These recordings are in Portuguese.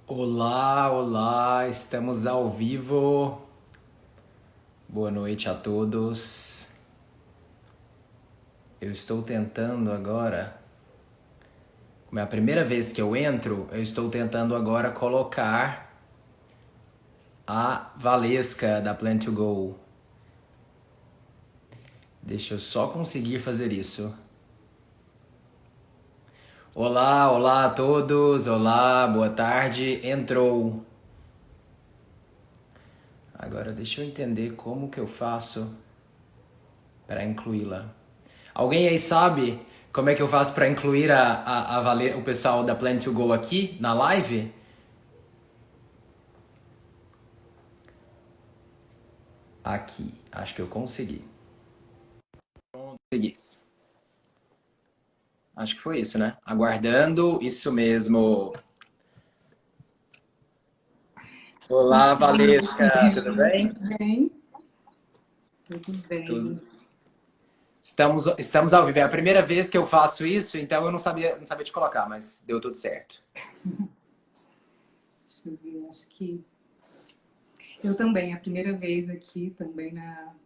Olá, olá, estamos ao vivo. Boa noite a todos. Eu estou tentando agora, como é a primeira vez que eu entro, eu estou tentando agora colocar a Valesca da Plan to Go. Deixa eu só conseguir fazer isso. Olá, olá a todos. Olá, boa tarde. Entrou. Agora deixa eu entender como que eu faço para incluí-la. Alguém aí sabe como é que eu faço para incluir o pessoal da Plan to Go aqui na live? Aqui, acho que eu consegui. Consegui. Acho que foi isso, né? Aguardando, isso mesmo. Olá, Valesca, tudo bem? Tudo bem? Tudo Tudo. bem. Estamos ao vivo. É a primeira vez que eu faço isso, então eu não sabia te colocar, mas deu tudo certo. Deixa eu ver, acho que eu também, a primeira vez aqui também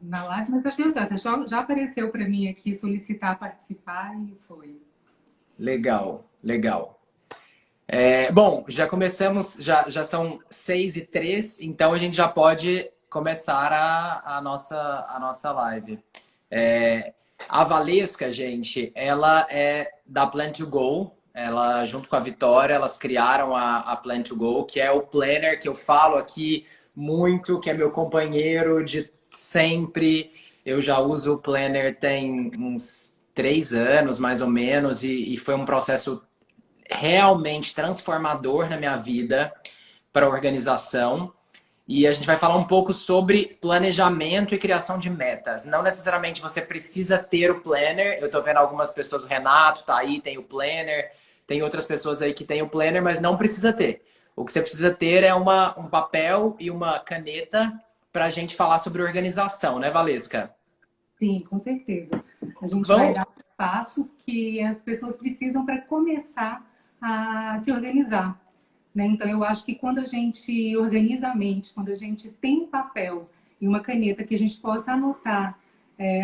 na live, mas acho que deu certo. Já apareceu para mim aqui solicitar participar e foi. Legal, legal. Bom, já começamos, já são 6h03, então a gente já pode começar a nossa live. É, a Valesca, gente, ela é da Plan to Go. Ela, junto com a Vitória, elas criaram a Plan to Go, que é o planner que eu falo aqui muito, que é meu companheiro de sempre. Eu já uso o planner tem uns 3 anos, mais ou menos, e foi um processo realmente transformador na minha vida para organização. E a gente vai falar um pouco sobre planejamento e criação de metas. Não necessariamente você precisa ter o planner. Eu estou vendo algumas pessoas, o Renato tá aí, tem o planner. Tem outras pessoas aí que tem o planner, mas não precisa ter. O que você precisa ter é um papel e uma caneta para a gente falar sobre organização, né, Valesca? Sim, com certeza. A gente vai Vamos, dar os passos que as pessoas precisam para começar a se organizar, né? Então, eu acho que quando a gente organiza a mente, quando a gente tem um papel e uma caneta que a gente possa anotar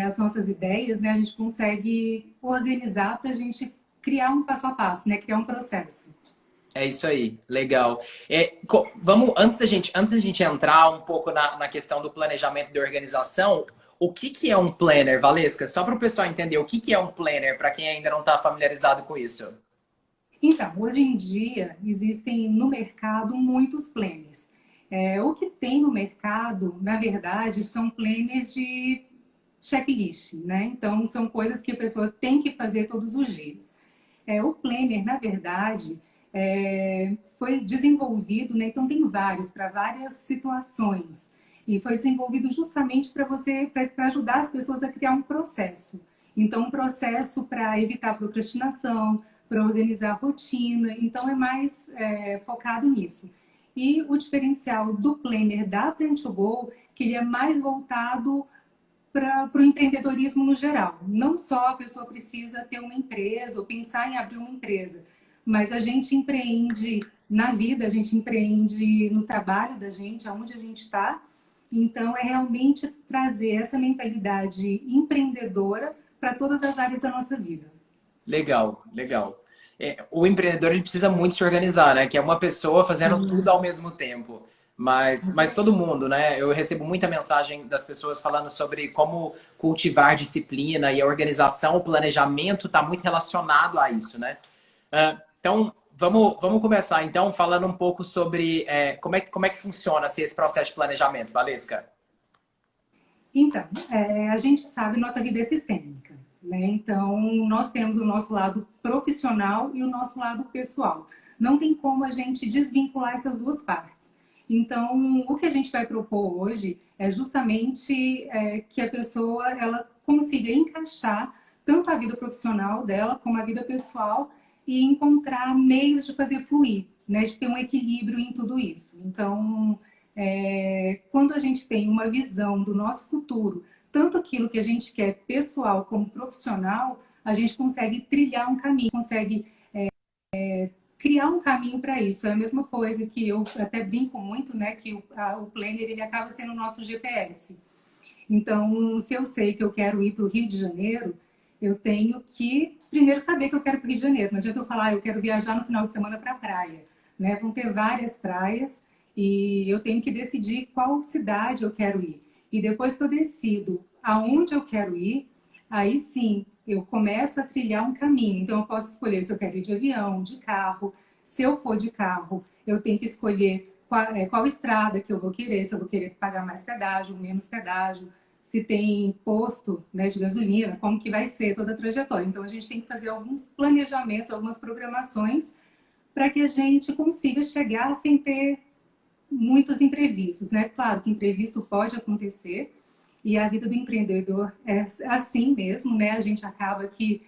as nossas ideias, né? A gente consegue organizar para a gente criar um passo a passo, né? Criar um processo. É isso aí, legal. Vamos, antes da gente entrar um pouco na questão do planejamento de organização, o que que é um planner, Valesca? Só para o pessoal entender, o que que é um planner, para quem ainda não está familiarizado com isso? Então, hoje em dia, existem no mercado muitos planners. O que tem no mercado, na verdade, são planners de checklist, né? Então, são coisas que a pessoa tem que fazer todos os dias. O planner, na verdade, foi desenvolvido, né? Então, tem vários, para várias situações. E foi desenvolvido justamente para ajudar as pessoas a criar um processo. Então, um processo para evitar procrastinação, para organizar a rotina. Então, é mais focado nisso. E o diferencial do planner da Plan2Go, que ele é mais voltado para o empreendedorismo no geral. Não só a pessoa precisa ter uma empresa ou pensar em abrir uma empresa, mas a gente empreende na vida, a gente empreende no trabalho da gente, aonde a gente está. Então, é realmente trazer essa mentalidade empreendedora para todas as áreas da nossa vida. Legal, legal. O empreendedor ele precisa muito se organizar, né? Que é uma pessoa fazendo tudo ao mesmo tempo. Mas todo mundo, né? Eu recebo muita mensagem das pessoas falando sobre como cultivar disciplina e a organização, o planejamento está muito relacionado a isso, né? Então, vamos começar então falando um pouco sobre como é que funciona assim, esse processo de planejamento, Valesca? Então, a gente sabe nossa vida é sistêmica, né? Então, nós temos o nosso lado profissional e o nosso lado pessoal. Não tem como a gente desvincular essas duas partes. Então, o que a gente vai propor hoje é justamente que a pessoa ela consiga encaixar tanto a vida profissional dela como a vida pessoal e encontrar meios de fazer fluir, né? De ter um equilíbrio em tudo isso. Então, quando a gente tem uma visão do nosso futuro, tanto aquilo que a gente quer pessoal como profissional, a gente consegue trilhar um caminho, consegue criar um caminho para isso. É a mesma coisa que eu até brinco muito, né? Que o planner, ele acaba sendo o nosso GPS. Então, se eu sei que eu quero ir para o Rio de Janeiro, eu tenho que primeiro saber que eu quero ir para o Rio de Janeiro. Não adianta eu falar, eu quero viajar no final de semana para a praia, né? Vão ter várias praias e eu tenho que decidir qual cidade eu quero ir. E depois que eu decido aonde eu quero ir, aí sim eu começo a trilhar um caminho. Então, eu posso escolher se eu quero ir de avião, de carro. Se eu for de carro, eu tenho que escolher qual estrada que eu vou querer, se eu vou querer pagar mais pedágio, menos pedágio, se tem posto, né, de gasolina, como que vai ser toda a trajetória. Então, a gente tem que fazer alguns planejamentos, algumas programações para que a gente consiga chegar sem ter muitos imprevistos, né? Claro que imprevisto pode acontecer e a vida do empreendedor é assim mesmo, né? A gente acaba que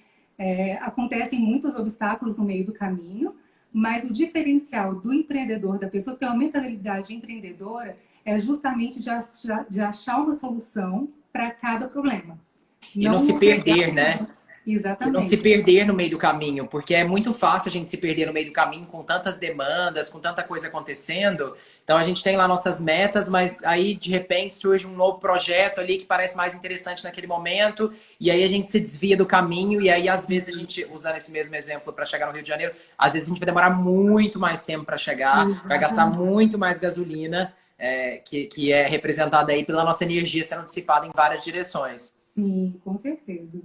acontecem muitos obstáculos no meio do caminho, mas o diferencial do empreendedor, da pessoa que tem uma mentalidade empreendedora, é justamente de achar uma solução para cada problema. E não se Não pegar... perder, né? E não se Exatamente. perder no meio do caminho, porque é muito fácil a gente se perder no meio do caminho com tantas demandas, com tanta coisa acontecendo. Então a gente tem lá nossas metas, mas aí de repente surge um novo projeto ali que parece mais interessante naquele momento, e aí a gente se desvia do caminho, e aí às vezes a gente, usando esse mesmo exemplo para chegar no Rio de Janeiro, às vezes a gente vai demorar muito mais tempo para chegar, vai gastar Exatamente. muito mais gasolina, que é representada aí pela nossa energia sendo dissipada em várias direções. Sim, com certeza.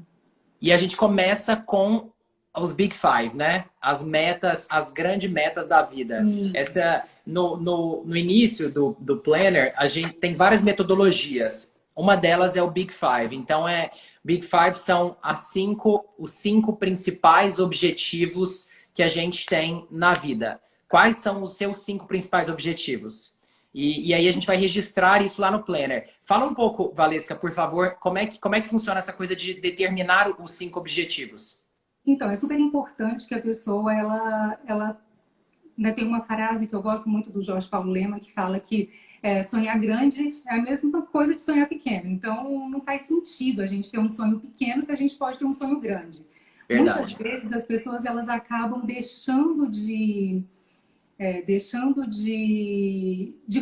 E a gente começa com os Big Five, né? As metas, as grandes metas da vida. Isso. No início do Planner, a gente tem várias metodologias. Uma delas é o Big Five. Então, Big Five são os cinco principais objetivos que a gente tem na vida. Quais são os seus cinco principais objetivos? E aí a gente vai registrar isso lá no Planner. Fala um pouco, Valesca, por favor, como é que funciona essa coisa de determinar os cinco objetivos? Então, é super importante que a pessoa, ela ainda tem uma frase que eu gosto muito do Jorge Paulo Lema, que fala que sonhar grande é a mesma coisa de sonhar pequeno. Então, não faz sentido a gente ter um sonho pequeno se a gente pode ter um sonho grande. Muitas Verdade. vezes as pessoas elas acabam deixando de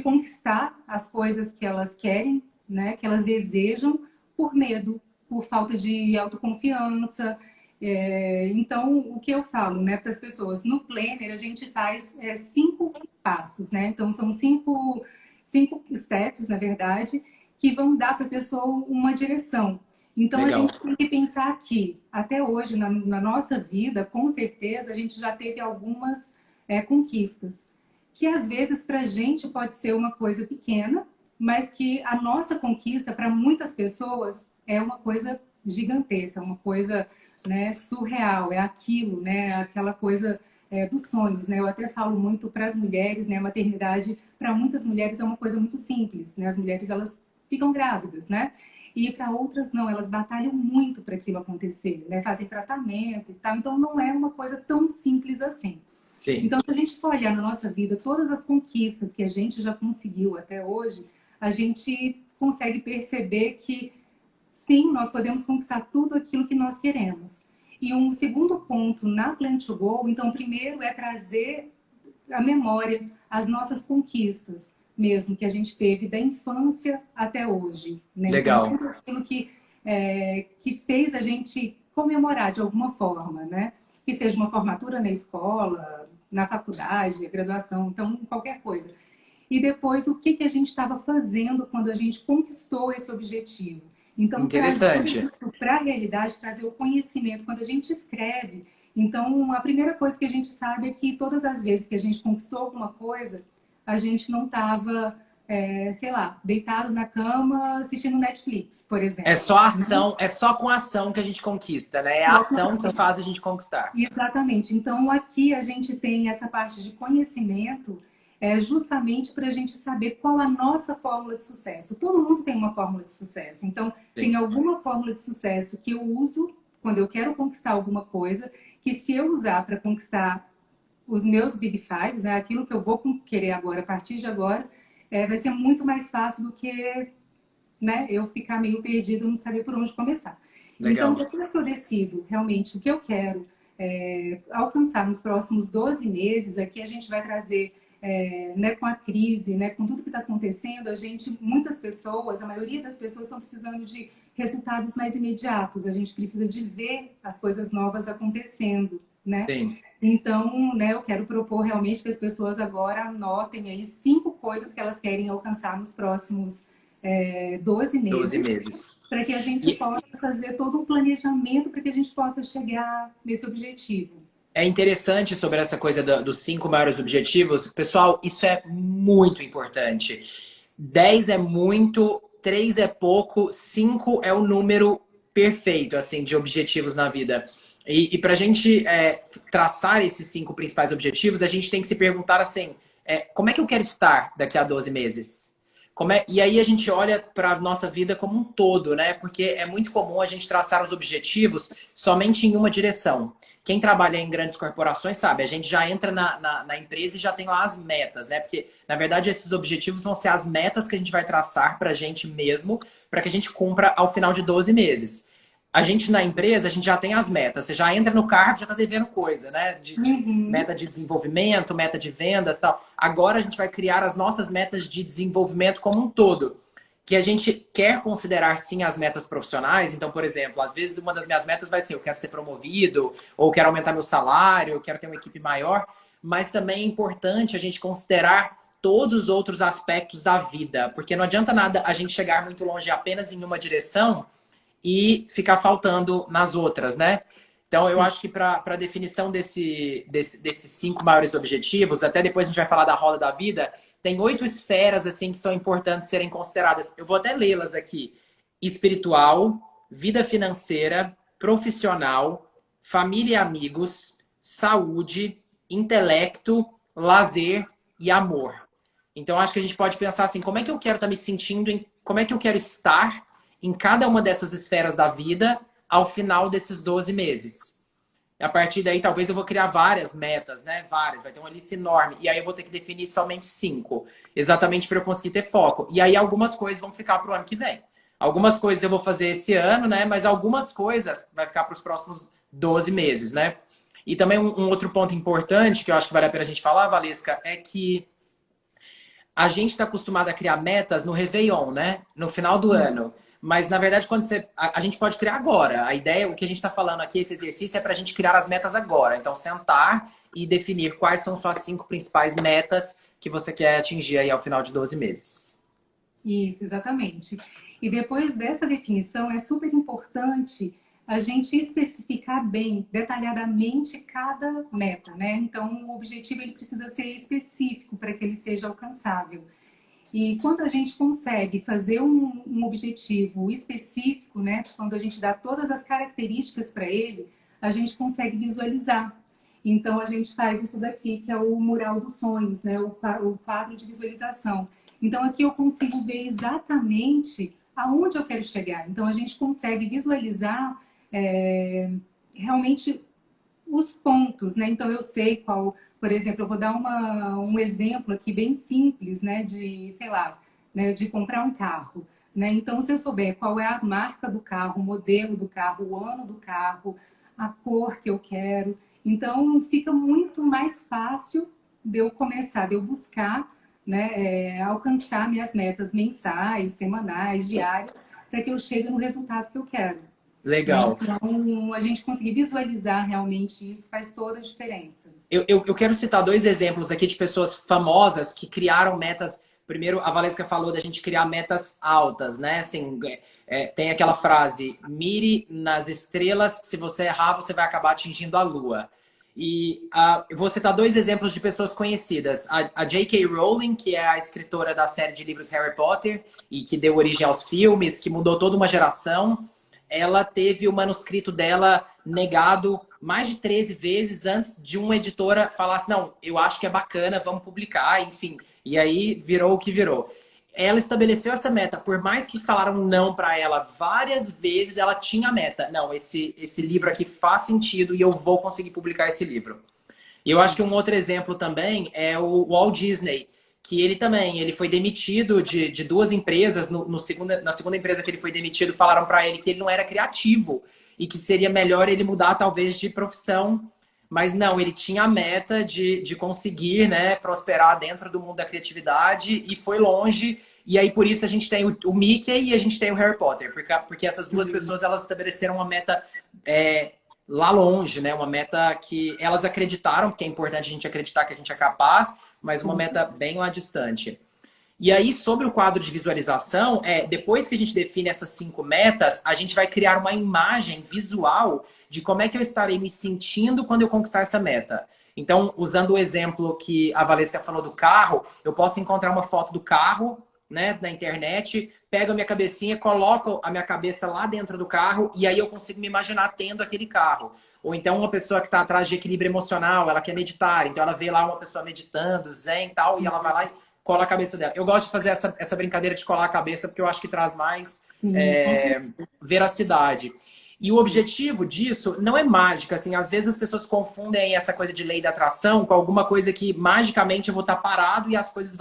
conquistar as coisas que elas querem, né, que elas desejam, por medo, por falta de autoconfiança. Então, o que eu falo, né, para as pessoas? No Planner, a gente faz 5 passos, né? Então, são cinco steps, na verdade, que vão dar para a pessoa uma direção. Então, a Legal. gente tem que pensar que, até hoje, na nossa vida, com certeza, a gente já teve algumas conquistas, que às vezes para a gente pode ser uma coisa pequena, mas que a nossa conquista, para muitas pessoas, é uma coisa gigantesca, uma coisa, né, surreal, é aquilo, né, aquela coisa dos sonhos, né? Eu até falo muito para as mulheres, né, a maternidade, para muitas mulheres é uma coisa muito simples, né? As mulheres, elas ficam grávidas, né? E para outras não, elas batalham muito para aquilo acontecer, né? Fazem tratamento e tal, então não é uma coisa tão simples assim. Sim. Então, se a gente for olhar na nossa vida, todas as conquistas que a gente já conseguiu até hoje, a gente consegue perceber que, sim, nós podemos conquistar tudo aquilo que nós queremos. E um segundo ponto na Plan to Go, então, primeiro é trazer à memória as nossas conquistas, mesmo que a gente teve da infância até hoje, né? Então, Legal. tudo aquilo que fez a gente comemorar de alguma forma, né? Que seja uma formatura na escola, na faculdade, graduação, então qualquer coisa. E depois o que a gente estava fazendo quando a gente conquistou esse objetivo. Então, trazer Interessante. isso para a realidade, trazer o conhecimento. Quando a gente escreve, então a primeira coisa que a gente sabe é que todas as vezes que a gente conquistou alguma coisa, a gente não estava, sei lá, deitado na cama assistindo Netflix, por É exemplo. só Né? ação, é só com ação que a gente conquista, né? É a Só com ação que ação. faz a gente conquistar. Exatamente. Então, aqui a gente tem essa parte de conhecimento justamente para a gente saber qual a nossa fórmula de sucesso. Todo mundo tem uma fórmula de sucesso. Então, tem Sim. alguma fórmula de sucesso que eu uso quando eu quero conquistar alguma coisa, que se eu usar para conquistar os meus Big Fives, né, aquilo que eu vou querer agora, a partir de agora, vai ser muito mais fácil do que, né, eu ficar meio perdido e não saber por onde começar. Então, Legal. depois que eu decido realmente o que eu quero, alcançar nos próximos 12 meses, aqui a gente vai trazer, né, com a crise, né, com tudo que está acontecendo, muitas pessoas, a maioria das pessoas estão precisando de resultados mais imediatos, a gente precisa de ver as coisas novas acontecendo, né? Sim. Então, né, eu quero propor realmente que as pessoas agora anotem aí 5 coisas que elas querem alcançar nos próximos 12 12 meses, meses. para que a gente possa fazer todo um planejamento para que a gente possa chegar nesse objetivo. É interessante sobre essa coisa dos 5 maiores objetivos. Pessoal, isso é muito importante. 10 é muito, 3 é pouco, 5 é o número perfeito, assim, de objetivos na vida. E para a gente traçar esses 5 principais objetivos, a gente tem que se perguntar assim, como é que eu quero estar daqui a 12 meses? E aí a gente olha para a nossa vida como um todo, né? Porque é muito comum a gente traçar os objetivos somente em uma direção. Quem trabalha em grandes corporações sabe, a gente já entra na empresa e já tem lá as metas, né? Porque, na verdade, esses objetivos vão ser as metas que a gente vai traçar para a gente mesmo, para que a gente cumpra ao final de 12 meses. A gente na empresa, a gente já tem as metas. Você já entra no cargo, já está devendo coisa, né? De meta de desenvolvimento, meta de vendas e tal. Agora a gente vai criar as nossas metas de desenvolvimento como um todo. Que a gente quer considerar, sim, as metas profissionais. Então, por exemplo, às vezes uma das minhas metas vai ser eu quero ser promovido, ou quero aumentar meu salário, eu quero ter uma equipe maior. Mas também é importante a gente considerar todos os outros aspectos da vida. Porque não adianta nada a gente chegar muito longe apenas em uma direção e ficar faltando nas outras, né? Então, eu acho que para a definição desses 5 maiores objetivos, até depois a gente vai falar da roda da vida, tem 8 esferas assim que são importantes serem consideradas. Eu vou até lê-las aqui. Espiritual, vida financeira, profissional, família e amigos, saúde, intelecto, lazer e amor. Então, acho que a gente pode pensar assim, como é que eu quero estar me sentindo, como é que eu quero estar em cada uma dessas esferas da vida ao final desses 12 meses. A partir daí, talvez eu vou criar várias metas, né? Várias, vai ter uma lista enorme. E aí eu vou ter que definir somente 5, exatamente para eu conseguir ter foco. E aí algumas coisas vão ficar para o ano que vem. Algumas coisas eu vou fazer esse ano, né? Mas algumas coisas vai ficar para os próximos 12 meses, né? E também um outro ponto importante que eu acho que vale a pena a gente falar, Valesca, é que a gente está acostumado a criar metas no Réveillon, né? No final do ano. Mas, na verdade, quando a gente pode criar agora. A ideia, o que a gente está falando aqui, esse exercício, é para a gente criar as metas agora. Então, sentar e definir quais são suas 5 principais metas que você quer atingir aí ao final de 12 meses. Isso, exatamente. E depois dessa definição, é super importante a gente especificar bem, detalhadamente, cada meta, né? Então, o objetivo ele precisa ser específico para que ele seja alcançável. E quando a gente consegue fazer um objetivo específico, né? Quando a gente dá todas as características para ele, a gente consegue visualizar. Então, a gente faz isso daqui, que é o mural dos sonhos, né? O quadro de visualização. Então, aqui eu consigo ver exatamente aonde eu quero chegar. Então, a gente consegue visualizar realmente os pontos, né? Então, eu sei qual... Por exemplo, eu vou dar um exemplo aqui bem simples, né? De, sei lá, né? De comprar um carro. Né? Então, se eu souber qual é a marca do carro, o modelo do carro, o ano do carro, a cor que eu quero... Então, fica muito mais fácil de eu começar, de eu buscar, né, alcançar minhas metas mensais, semanais, diárias, para que eu chegue no resultado que eu quero. Legal. Então, a gente conseguir visualizar realmente isso faz toda a diferença. Eu quero citar 2 exemplos aqui de pessoas famosas que criaram metas. Primeiro, a Valesca falou da gente criar metas altas, né? Assim, tem aquela frase, mire nas estrelas, se você errar, você vai acabar atingindo a lua. E eu vou citar 2 exemplos de pessoas conhecidas. A J.K. Rowling, que é a escritora da série de livros Harry Potter, e que deu origem aos filmes, que mudou toda uma geração. Ela teve o manuscrito dela negado mais de 13 vezes antes de uma editora falar assim, não, eu acho que é bacana, vamos publicar, enfim. E aí virou o que virou. Ela estabeleceu essa meta, por mais que falaram não para ela várias vezes, ela tinha a meta. Não, esse livro aqui faz sentido e eu vou conseguir publicar esse livro. E eu acho que um outro exemplo também é o Walt Disney, que ele foi demitido de 2 empresas. Na segunda empresa que ele foi demitido, falaram para ele que ele não era criativo. e que seria melhor ele mudar talvez de profissão. Mas não, ele tinha a meta de conseguir, né, prosperar dentro do mundo da criatividade e foi longe. E aí, por isso, a gente tem o Mickey e a gente tem o Harry Potter. Porque essas duas pessoas, elas estabeleceram uma meta lá longe, né? Uma meta que elas acreditaram, porque é importante a gente acreditar que a gente é capaz, mas uma meta bem lá distante. E aí, sobre o quadro de visualização, depois que a gente define essas 5 metas, a gente vai criar uma imagem visual de como é que eu estarei me sentindo quando eu conquistar essa meta. Então, usando o exemplo que a Valesca falou do carro, eu posso encontrar uma foto do carro, né, na internet, pego a minha cabecinha, coloco a minha cabeça lá dentro do carro e aí eu consigo me imaginar tendo aquele carro. Ou então uma pessoa que está atrás de equilíbrio emocional, ela quer meditar, então ela vê lá uma pessoa meditando, zen e tal, e ela vai lá e cola a cabeça dela. Eu gosto de fazer essa brincadeira de colar a cabeça porque eu acho que traz mais veracidade. E o objetivo disso não é mágica, assim, às vezes as pessoas confundem essa coisa de lei da atração com alguma coisa que magicamente eu vou estar parado e as coisas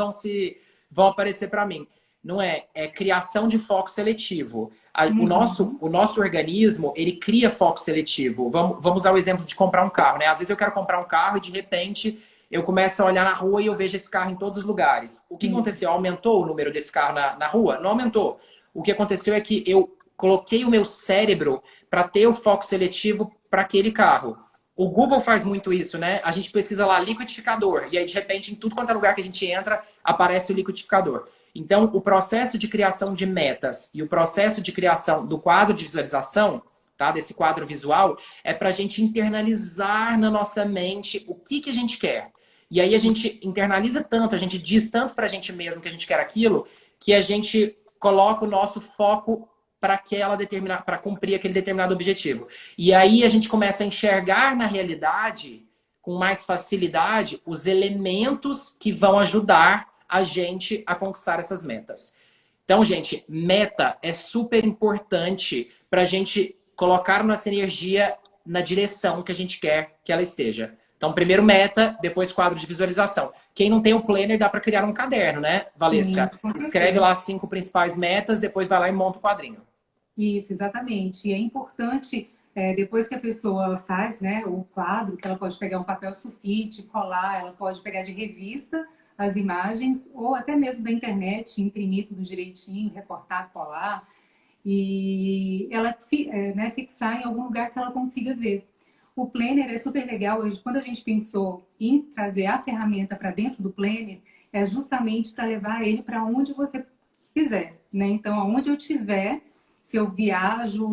vão aparecer para mim. Não é, é criação de foco seletivo. O nosso organismo, ele cria foco seletivo. Vamos usar o exemplo de comprar um carro, né? Às vezes eu quero comprar um carro e de repente eu começo a olhar na rua e eu vejo esse carro em todos os lugares. O que aconteceu? Aumentou o número desse carro na rua? Não aumentou. O que aconteceu é que eu coloquei o meu cérebro para ter o foco seletivo para aquele carro. O Google faz muito isso, né? A gente pesquisa lá liquidificador e aí de repente em tudo quanto é lugar que a gente entra aparece o liquidificador. Então o processo de criação de metas e o processo de criação do quadro de visualização, tá? Desse quadro visual, é para a gente internalizar na nossa mente o que a gente quer. E aí a gente internaliza tanto, a gente diz tanto para a gente mesmo que a gente quer aquilo, que a gente coloca o nosso foco para cumprir aquele determinado objetivo. E aí a gente começa a enxergar na realidade, com mais facilidade, os elementos que vão ajudar a gente a conquistar essas metas. Então, gente, meta é super importante para a gente colocar nossa energia na direção que a gente quer que ela esteja. Então, primeiro meta, depois quadro de visualização. Quem não tem o planner, dá para criar um caderno, né, Valesca? Escreve lá as 5 principais metas, depois vai lá e monta o quadrinho. Isso, exatamente. E é importante, depois que a pessoa faz, né, o quadro, que ela pode pegar um papel sulfite, colar, ela pode pegar de revista as imagens, ou até mesmo da internet, imprimir tudo direitinho, recortar, colar, e ela né, fixar em algum lugar que ela consiga ver. O Planner é super legal. Quando a gente pensou em trazer a ferramenta para dentro do Planner, é justamente para levar ele para onde você quiser, né? Então, aonde eu tiver, se eu viajo,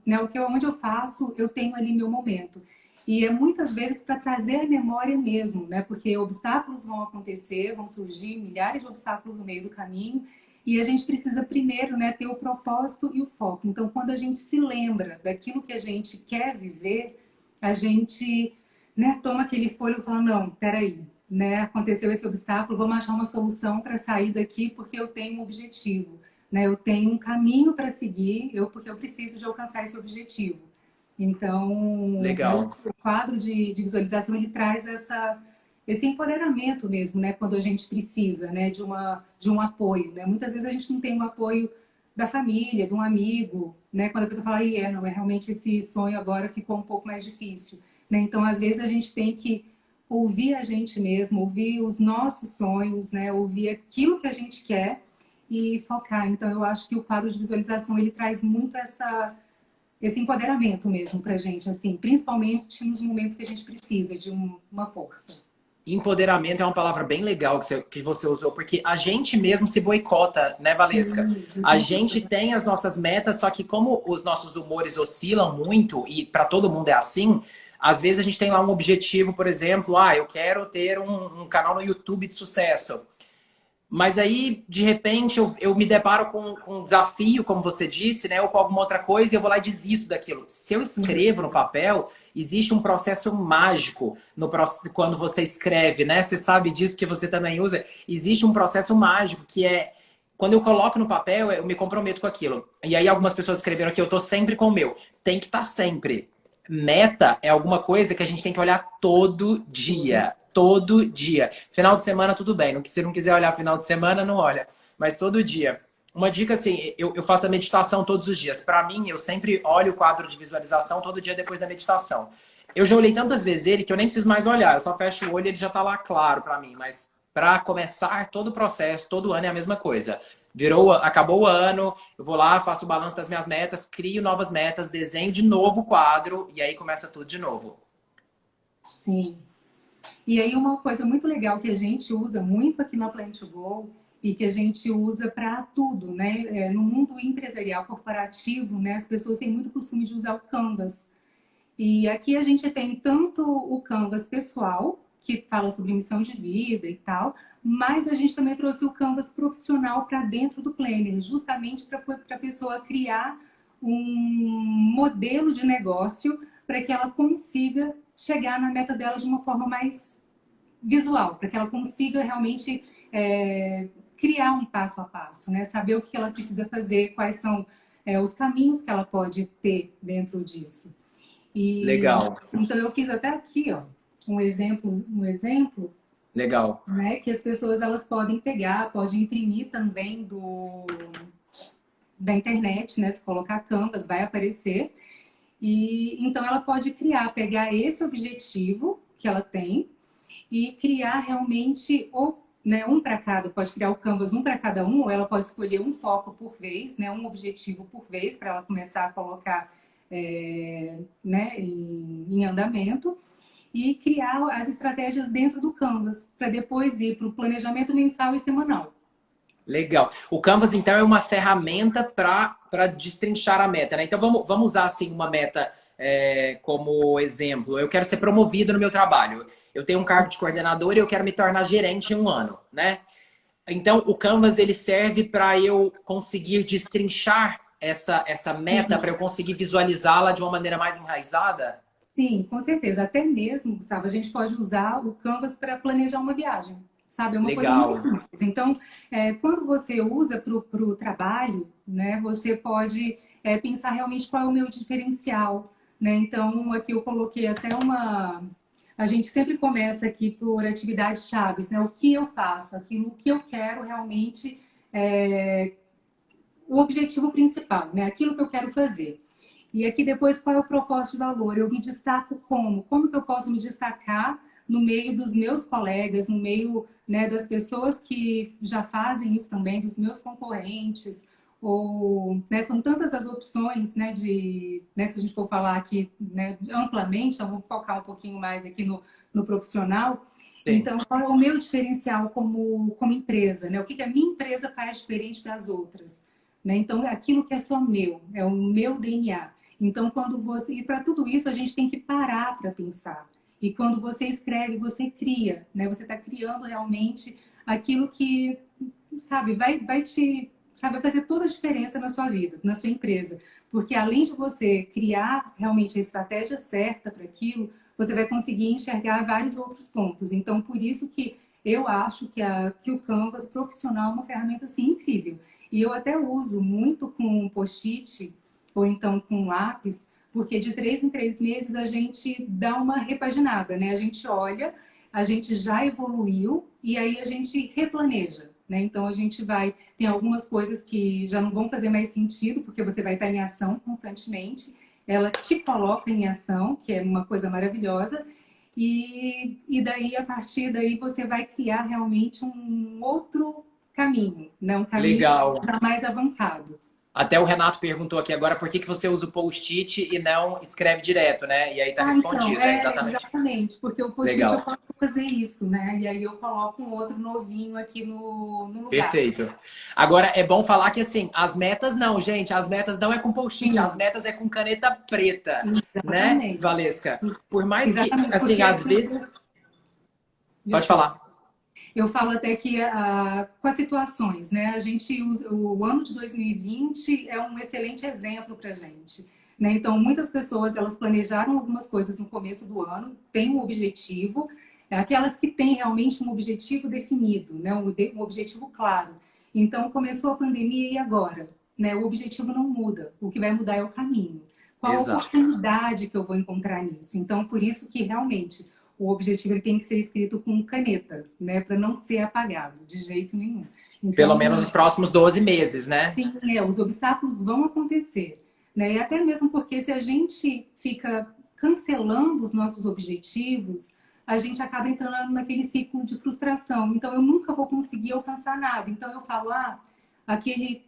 né, onde eu faço, eu tenho ali meu momento. E é muitas vezes para trazer a memória mesmo, né? Porque obstáculos vão acontecer, vão surgir milhares de obstáculos no meio do caminho, e a gente precisa primeiro, né, ter o propósito e o foco. Então, quando a gente se lembra daquilo que a gente quer viver, a gente, né, toma aquele fôlego e fala, não, peraí, né, aconteceu esse obstáculo, vamos achar uma solução para sair daqui porque eu tenho um objetivo, né, eu tenho um caminho para seguir, porque eu preciso de alcançar esse objetivo. Então, legal. O quadro de visualização, ele traz esse empoderamento mesmo, né, quando a gente precisa, né, de um apoio, né? Muitas vezes a gente não tem o apoio da família, de um amigo, né? Quando a pessoa fala, não, realmente esse sonho agora ficou um pouco mais difícil, né? Então, às vezes a gente tem que ouvir a gente mesmo, ouvir os nossos sonhos, né? Ouvir aquilo que a gente quer e focar. Então, eu acho que o quadro de visualização, ele traz muito esse empoderamento mesmo pra gente, assim, principalmente nos momentos que a gente precisa de uma força. Empoderamento é uma palavra bem legal que você usou, porque a gente mesmo se boicota, né, Valesca? A gente tem as nossas metas, só que como os nossos humores oscilam muito, e para todo mundo é assim, às vezes a gente tem lá um objetivo, por exemplo, eu quero ter um canal no YouTube de sucesso. Mas aí, de repente, eu me deparo com um desafio, como você disse, né? Ou com alguma outra coisa e eu vou lá e desisto daquilo. Se eu escrevo no papel, existe um processo mágico quando você escreve, né? Você sabe disso que você também usa. Existe um processo mágico que é... Quando eu coloco no papel, eu me comprometo com aquilo. E aí algumas pessoas escreveram aqui, eu tô sempre com o meu. Tem que estar sempre. Meta é alguma coisa que a gente tem que olhar todo dia. Todo dia. Final de semana, tudo bem. Se não quiser olhar final de semana, não olha. Mas todo dia. uma dica assim, eu faço a meditação todos os dias. Para mim, eu sempre olho o quadro de visualização todo dia depois da meditação. Eu já olhei tantas vezes ele que eu nem preciso mais olhar. Eu só fecho o olho e ele já tá lá claro para mim. Mas para começar todo o processo, todo ano é a mesma coisa. Acabou o ano, eu vou lá, faço o balanço das minhas metas, crio novas metas, desenho de novo o quadro e aí começa tudo de novo. Sim. E aí uma coisa muito legal que a gente usa muito aqui na Plant to Go e que a gente usa para tudo, né? No mundo empresarial corporativo, né? As pessoas têm muito costume de usar o Canvas. E aqui a gente tem tanto o Canvas pessoal, que fala sobre missão de vida e tal, mas a gente também trouxe o Canvas profissional para dentro do Planner, justamente para a pessoa criar um modelo de negócio para que ela consiga chegar na meta dela de uma forma mais visual, para que ela consiga realmente criar um passo a passo, né? Saber o que ela precisa fazer, quais são os caminhos que ela pode ter dentro disso. E Legal, então eu fiz até aqui, ó, um exemplo, legal. né, que as pessoas elas podem pegar, podem imprimir também da internet, né? Se colocar Canvas, vai aparecer. E então ela pode pegar esse objetivo que ela tem e criar realmente né, um para cada, pode criar o Canvas um para cada um, ou ela pode escolher um foco por vez, né, um objetivo por vez, para ela começar a colocar né, em andamento, e criar as estratégias dentro do Canvas, para depois ir para o planejamento mensal e semanal. Legal. O Canvas, então, é uma ferramenta para destrinchar a meta, né? Então, vamos usar, assim, uma meta como exemplo. Eu quero ser promovido no meu trabalho. Eu tenho um cargo de coordenador e eu quero me tornar gerente em um ano, né? Então, o Canvas, ele serve para eu conseguir destrinchar essa meta, para eu conseguir visualizá-la de uma maneira mais enraizada? Sim, com certeza. Até mesmo, sabe, a gente pode usar o Canvas para planejar uma viagem, sabe? É uma coisa muito Legal. simples. Então, quando você usa para o trabalho, né, você pode pensar realmente qual é o meu diferencial, né? Então, aqui eu coloquei até uma... A gente sempre começa aqui por atividades chaves, né? O que eu faço, aquilo que eu quero realmente, o objetivo principal, né? Aquilo que eu quero fazer. E aqui depois, qual é o propósito de valor? Eu me destaco como? Como que eu posso me destacar no meio dos meus colegas, no meio, né, das pessoas que já fazem isso também, dos meus concorrentes? Ou, né, são tantas as opções, né, né, se a gente for falar aqui, né, amplamente, então vamos focar um pouquinho mais aqui no profissional. Sim. Então, qual é o meu diferencial como empresa? Né? O que a minha empresa faz diferente das outras? Né? Então, é aquilo que é só meu, é o meu DNA. Então, quando você... E para tudo isso, a gente tem que parar para pensar. E quando você escreve, você cria, né? Você está criando realmente aquilo que, sabe, vai te... Sabe, vai fazer toda a diferença na sua vida, na sua empresa. Porque além de você criar realmente a estratégia certa para aquilo, você vai conseguir enxergar vários outros pontos. Então, por isso que eu acho que o Canvas profissional é uma ferramenta, assim, incrível. E eu até uso muito com post-it, ou então com lápis, porque de 3 em 3 meses a gente dá uma repaginada, né? A gente olha, a gente já evoluiu e aí a gente replaneja, né? Então a gente tem algumas coisas que já não vão fazer mais sentido, porque você vai estar em ação constantemente, ela te coloca em ação, que é uma coisa maravilhosa, e daí, a partir daí, você vai criar realmente um outro caminho, né? Um caminho Legal. mais avançado. Até o Renato perguntou aqui agora por que você usa o post-it e não escreve direto, né? E aí tá Então, respondido, exatamente. exatamente, porque o post-it eu Legal. posso fazer isso, né? E aí eu coloco um outro novinho aqui no lugar. Perfeito. Agora, é bom falar que, assim, as metas não, gente. As metas não é com post-it, as Sim, metas é com caneta preta, né, exatamente. Valesca? Por mais que, Exatamente, assim, porque as às vezes... pessoas... Pode Desculpa. falar. Eu falo até que com as situações, né? A gente usa, o ano de 2020 é um excelente exemplo para a gente. Né? Então, muitas pessoas elas planejaram algumas coisas no começo do ano, têm um objetivo, aquelas que têm realmente um objetivo definido, né? Um objetivo claro. Então, começou a pandemia e agora? Né? O objetivo não muda, o que vai mudar é o caminho. Qual a Exato. oportunidade que eu vou encontrar nisso? Então, por isso que realmente o objetivo ele tem que ser escrito com caneta, né? Para não ser apagado de jeito nenhum. Pelo Então, menos os próximos 12 meses, né? sim, os obstáculos vão acontecer, né? E até mesmo porque se a gente fica cancelando os nossos objetivos, a gente acaba entrando naquele ciclo de frustração. Então, eu nunca vou conseguir alcançar nada. Então, eu falo, aquele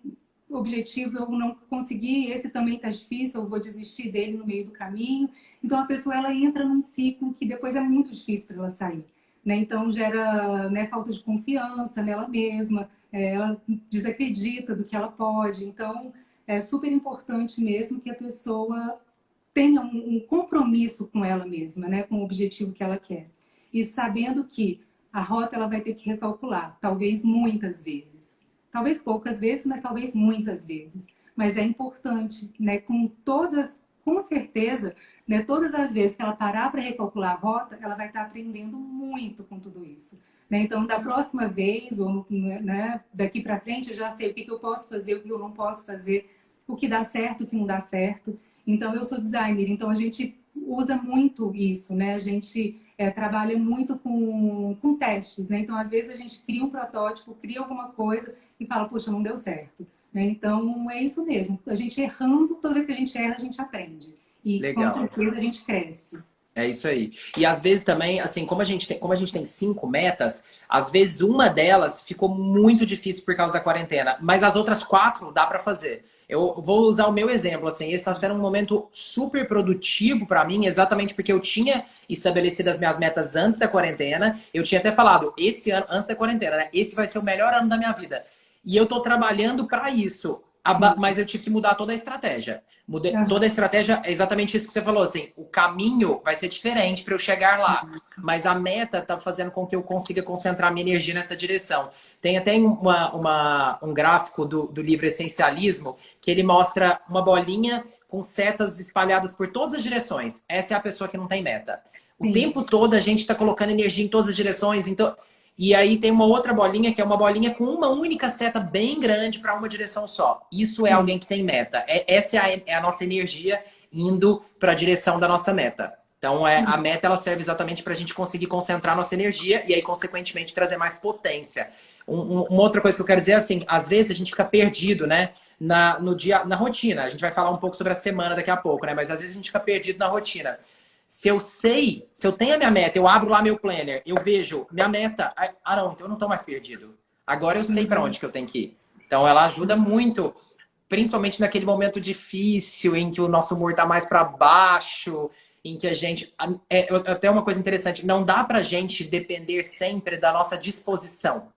objetivo eu não consegui, esse também está difícil, eu vou desistir dele no meio do caminho. Então, a pessoa ela entra num ciclo que depois é muito difícil para ela sair, né? Então, gera, né, falta de confiança nela mesma, ela desacredita do que ela pode. Então, é super importante mesmo que a pessoa tenha um compromisso com ela mesma, né, com o objetivo que ela quer. E sabendo que a rota ela vai ter que recalcular, talvez muitas vezes. Talvez poucas vezes, mas talvez muitas vezes. Mas é importante, né, com certeza, né, todas as vezes que ela parar para recalcular a rota, ela vai estar aprendendo muito com tudo isso. Né? Então, da próxima vez, ou né, daqui para frente, eu já sei o que eu posso fazer, o que eu não posso fazer, o que dá certo, o que não dá certo. Então, eu sou designer, então a gente usa muito isso, né? A gente trabalha muito com testes, né? Então, às vezes, a gente cria um protótipo, cria alguma coisa e fala, poxa, não deu certo. Né? Então, é isso mesmo. A gente errando, toda vez que a gente erra, a gente aprende. E, com Legal. certeza, a gente cresce. É isso aí. E às vezes também, assim, como a gente tem 5 metas, às vezes uma delas ficou muito difícil por causa da quarentena, mas as outras 4 dá pra fazer. Eu vou usar o meu exemplo, assim, esse está sendo um momento super produtivo pra mim, exatamente porque eu tinha estabelecido as minhas metas antes da quarentena. Eu tinha até falado, esse ano, antes da quarentena, né? Esse vai ser o melhor ano da minha vida. E eu tô trabalhando pra isso. Mas eu tive que mudar toda a estratégia. Toda a estratégia é exatamente isso que você falou, assim, o caminho vai ser diferente para eu chegar lá, mas a meta tá fazendo com que eu consiga concentrar minha energia nessa direção. Tem até um gráfico do livro Essencialismo que ele mostra uma bolinha com setas espalhadas por todas as direções. Essa é a pessoa que não tem meta. O Sim. tempo todo a gente está colocando energia em todas as direções, então... E aí tem uma outra bolinha, que é uma bolinha com uma única seta bem grande para uma direção só. Isso é alguém que tem meta. Essa é a nossa energia indo para a direção da nossa meta. Então, a meta ela serve exatamente para a gente conseguir concentrar nossa energia e aí, consequentemente, trazer mais potência. Uma outra coisa que eu quero dizer é assim, às vezes a gente fica perdido, né? Na rotina. A gente vai falar um pouco sobre a semana daqui a pouco, né? Mas às vezes a gente fica perdido na rotina. Se eu tenho a minha meta, eu abro lá meu planner, eu vejo minha meta, não, então eu não estou mais perdido. Agora eu sei para onde que eu tenho que ir. Então ela ajuda muito, principalmente naquele momento difícil, em que o nosso humor está mais para baixo, em que a gente... Até uma coisa interessante, não dá pra gente depender sempre da nossa disposição.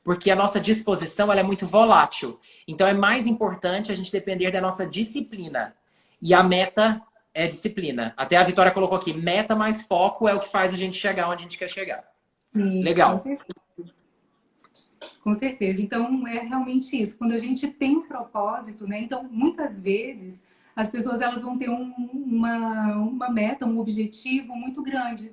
Porque a nossa disposição ela é muito volátil. Então é mais importante a gente depender da nossa disciplina. E a meta... é disciplina. Até a Vitória colocou aqui, meta mais foco é o que faz a gente chegar onde a gente quer chegar. Sim, com Legal. certeza. Com certeza. Então, é realmente isso. Quando a gente tem um propósito, né? Então, muitas vezes, as pessoas elas vão ter uma meta, um objetivo muito grande.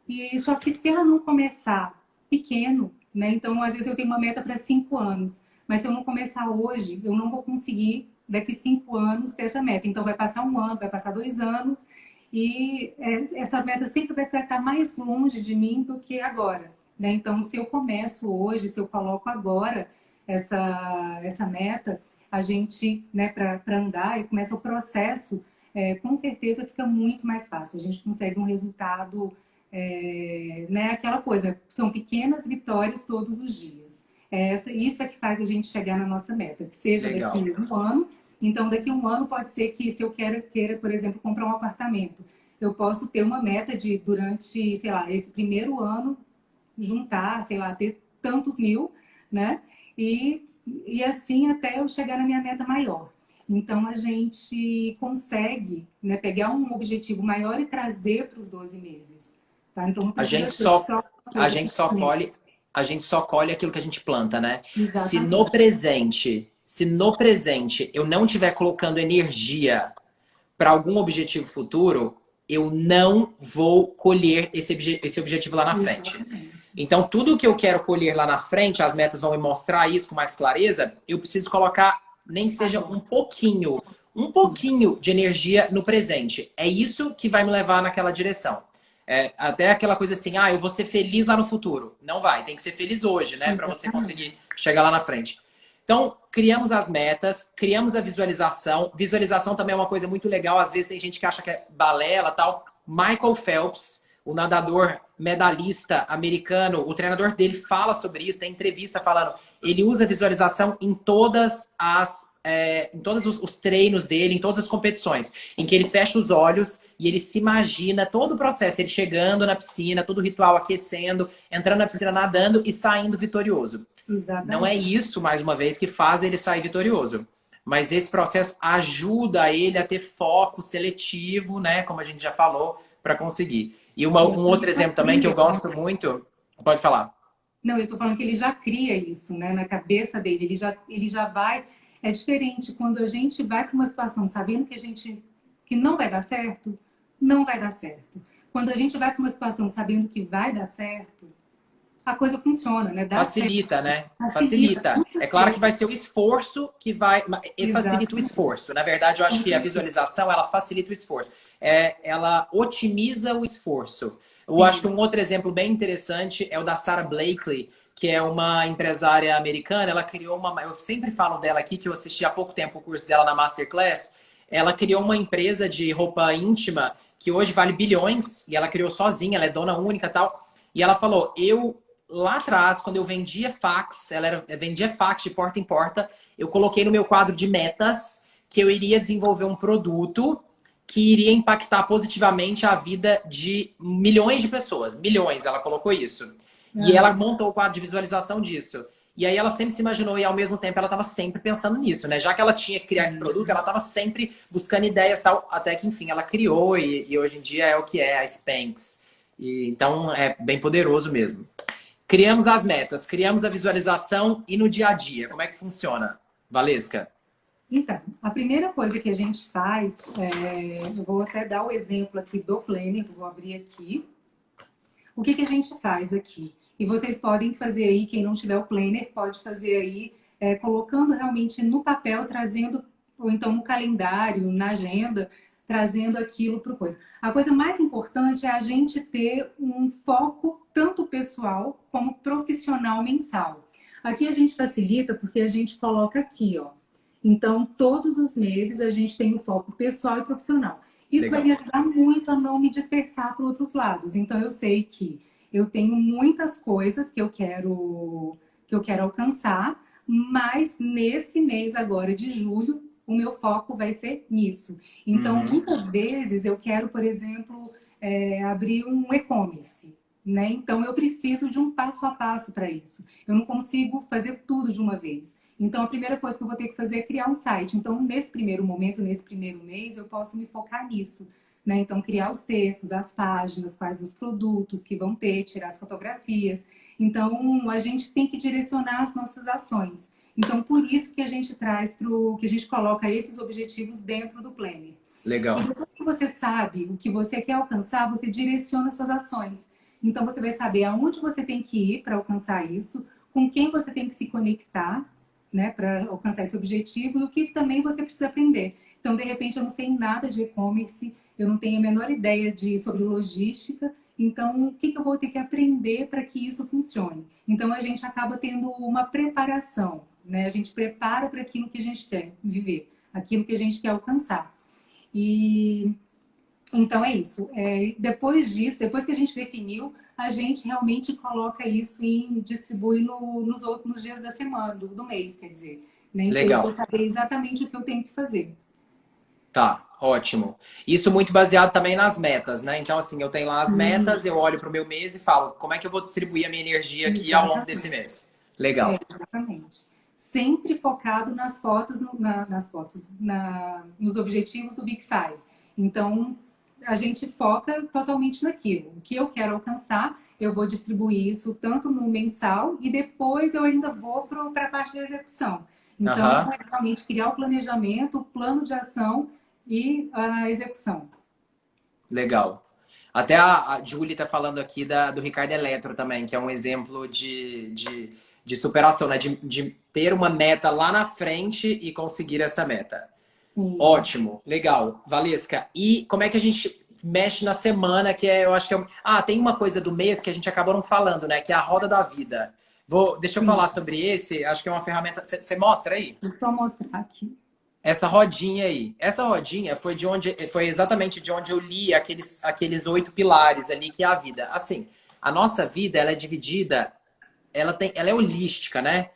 E só que se ela não começar pequeno, né? Então, às vezes eu tenho uma meta para 5 anos, mas se eu não começar hoje, eu não vou conseguir daqui 5 anos ter essa meta. Então, vai passar 1 ano, vai passar 2 anos e essa meta sempre vai estar mais longe de mim do que agora, né? Então, se eu começo hoje, se eu coloco agora essa meta, a gente, né, para andar e começa o processo, com certeza fica muito mais fácil. A gente consegue um resultado né, aquela coisa, são pequenas vitórias todos os dias. Isso é que faz a gente chegar na nossa meta, que seja Legal. daqui a 1 ano. Então, daqui a 1 ano pode ser que, se eu queira, por exemplo, comprar um apartamento, eu posso ter uma meta de, durante, sei lá, esse primeiro ano, juntar, sei lá, ter tantos mil, né? E assim até eu chegar na minha meta maior. Então, a gente consegue, né, pegar um objetivo maior e trazer para os 12 meses. Tá? Então, não A precisa gente ser só, só a coisa gente só pequena. colhe, a gente só colhe aquilo que a gente planta, né? Exatamente. Se no presente eu não estiver colocando energia para algum objetivo futuro, eu não vou colher esse objetivo lá na frente. Exatamente. Então, tudo que eu quero colher lá na frente, as metas vão me mostrar isso com mais clareza, eu preciso colocar, nem que seja um pouquinho de energia no presente. É isso que vai me levar naquela direção. Até aquela coisa assim, eu vou ser feliz lá no futuro. Não vai, tem que ser feliz hoje, né? Para você Exatamente. conseguir chegar lá na frente. Então, criamos as metas, criamos a visualização. Visualização também é uma coisa muito legal. Às vezes tem gente que acha que é balela tal. Michael Phelps, o nadador medalhista americano, o treinador dele fala sobre isso, tem entrevista falando. Ele usa visualização em em todos os treinos dele, em todas as competições, em que ele fecha os olhos e ele se imagina todo o processo, ele chegando na piscina, todo o ritual aquecendo, entrando na piscina nadando e saindo vitorioso. Não é Exatamente. isso, mais uma vez, que faz ele sair vitorioso. Mas esse processo ajuda ele a ter foco seletivo, né? Como a gente já falou, para conseguir. E um outro Ele já exemplo também que eu cria, gosto muito. Pode falar. não, eu tô falando que ele já cria isso, né, na cabeça dele. Ele já vai. É diferente quando a gente vai para uma situação sabendo que não vai dar certo, não vai dar certo. Quando a gente vai para uma situação sabendo que vai dar certo, a coisa funciona, né? Dá certo, Facilita, né? facilita, Facilita. com É claro que vai certeza. ser o esforço que vai. E facilita o Exatamente, esforço. Na verdade, eu acho com que a certeza. visualização ela facilita o esforço. Ela otimiza o esforço. Eu acho que Sim. um outro exemplo bem interessante é o da Sarah Blakely, que é uma empresária americana. Ela criou uma. Eu sempre falo dela aqui, que eu assisti há pouco tempo o curso dela na Masterclass. Ela criou uma empresa de roupa íntima que hoje vale bilhões, e ela criou sozinha, ela é dona única e tal. E ela falou: lá atrás, quando eu vendia fax, vendia fax de porta em porta, eu coloquei no meu quadro de metas que eu iria desenvolver um produto que iria impactar positivamente a vida de milhões de pessoas. Milhões, ela colocou isso. E ela Aham. montou o quadro de visualização disso. E aí ela sempre se imaginou e ao mesmo tempo ela estava sempre pensando nisso, né? Já que ela tinha que criar esse produto, ela estava sempre buscando ideias tal, até que enfim ela criou e hoje em dia é o que é a Spanx. Então é bem poderoso mesmo. Criamos as metas, criamos a visualização e no dia a dia, como é que funciona? Valesca? Então, a primeira coisa que a gente faz, eu vou até dar o exemplo aqui do Planner, vou abrir aqui. O que a gente faz aqui? E vocês podem fazer aí, quem não tiver o Planner, pode fazer aí, colocando realmente no papel, trazendo, ou então no calendário, na agenda, trazendo aquilo para o coisa. A coisa mais importante é a gente ter um foco tanto pessoal como profissional mensal. Aqui a gente facilita porque a gente coloca aqui, ó. Então, todos os meses a gente tem o foco pessoal e profissional. Isso vai me Legal. ajudar muito a não me dispersar para outros lados. Então, eu sei que eu tenho muitas coisas que eu quero alcançar, mas nesse mês agora de julho, o meu foco vai ser nisso. Então, Uhum. muitas vezes eu quero, por exemplo, abrir um e-commerce, né? Então, eu preciso de um passo a passo para isso. Eu não consigo fazer tudo de uma vez. Então, a primeira coisa que eu vou ter que fazer é criar um site. Então, nesse primeiro momento, nesse primeiro mês, eu posso me focar nisso, né? Então, criar os textos, as páginas, quais os produtos que vão ter, tirar as fotografias. Então, a gente tem que direcionar as nossas ações. Então, por isso que a gente que a gente coloca esses objetivos dentro do Planner. E Legal. depois que você sabe o que você quer alcançar, você direciona suas ações. Então, você vai saber aonde você tem que ir para alcançar isso, com quem você tem que se conectar, né, para alcançar esse objetivo e o que também você precisa aprender. Então, de repente, eu não sei nada de e-commerce, eu não tenho a menor ideia sobre logística, então o que eu vou ter que aprender para que isso funcione? Então, a gente acaba tendo uma preparação, né? A gente prepara para aquilo que a gente quer viver, aquilo que a gente quer alcançar. E então é isso. Depois disso, depois que a gente definiu, a gente realmente coloca isso e distribui nos outros dias da semana, do mês, quer dizer. Né? Então eu vou Legal. saber exatamente o que eu tenho que fazer. Tá, ótimo. Isso muito baseado também nas metas, né? Então, assim, eu tenho lá as Sim, metas, eu olho para o meu mês e falo, como é que eu vou distribuir a minha energia aqui ao longo desse exatamente. mês? Legal. Exatamente. Sempre focado nos objetivos do Big Five. Então, a gente foca totalmente naquilo. O que eu quero alcançar, eu vou distribuir isso tanto no mensal e depois eu ainda vou para a parte da execução. Então, Aham, é realmente criar o planejamento, o plano de ação e a execução. legal. Até a Julie tá falando aqui do Ricardo Eletro também, que é um exemplo de superação, né? De ter uma meta lá na frente e conseguir essa meta. E, Ótimo, legal. Valesca, e como é que a gente mexe na semana, que é, eu acho que é... Ah, tem uma coisa do mês que a gente acabou não falando, né? Que é a roda da vida. Deixa eu Sim, falar sobre esse, acho que é uma ferramenta... Você mostra aí? vou só mostrar aqui. Essa rodinha aí. Essa rodinha foi exatamente de onde eu li aqueles 8 pilares ali, que é a vida. Assim, a nossa vida, ela é dividida, ela é holística, né?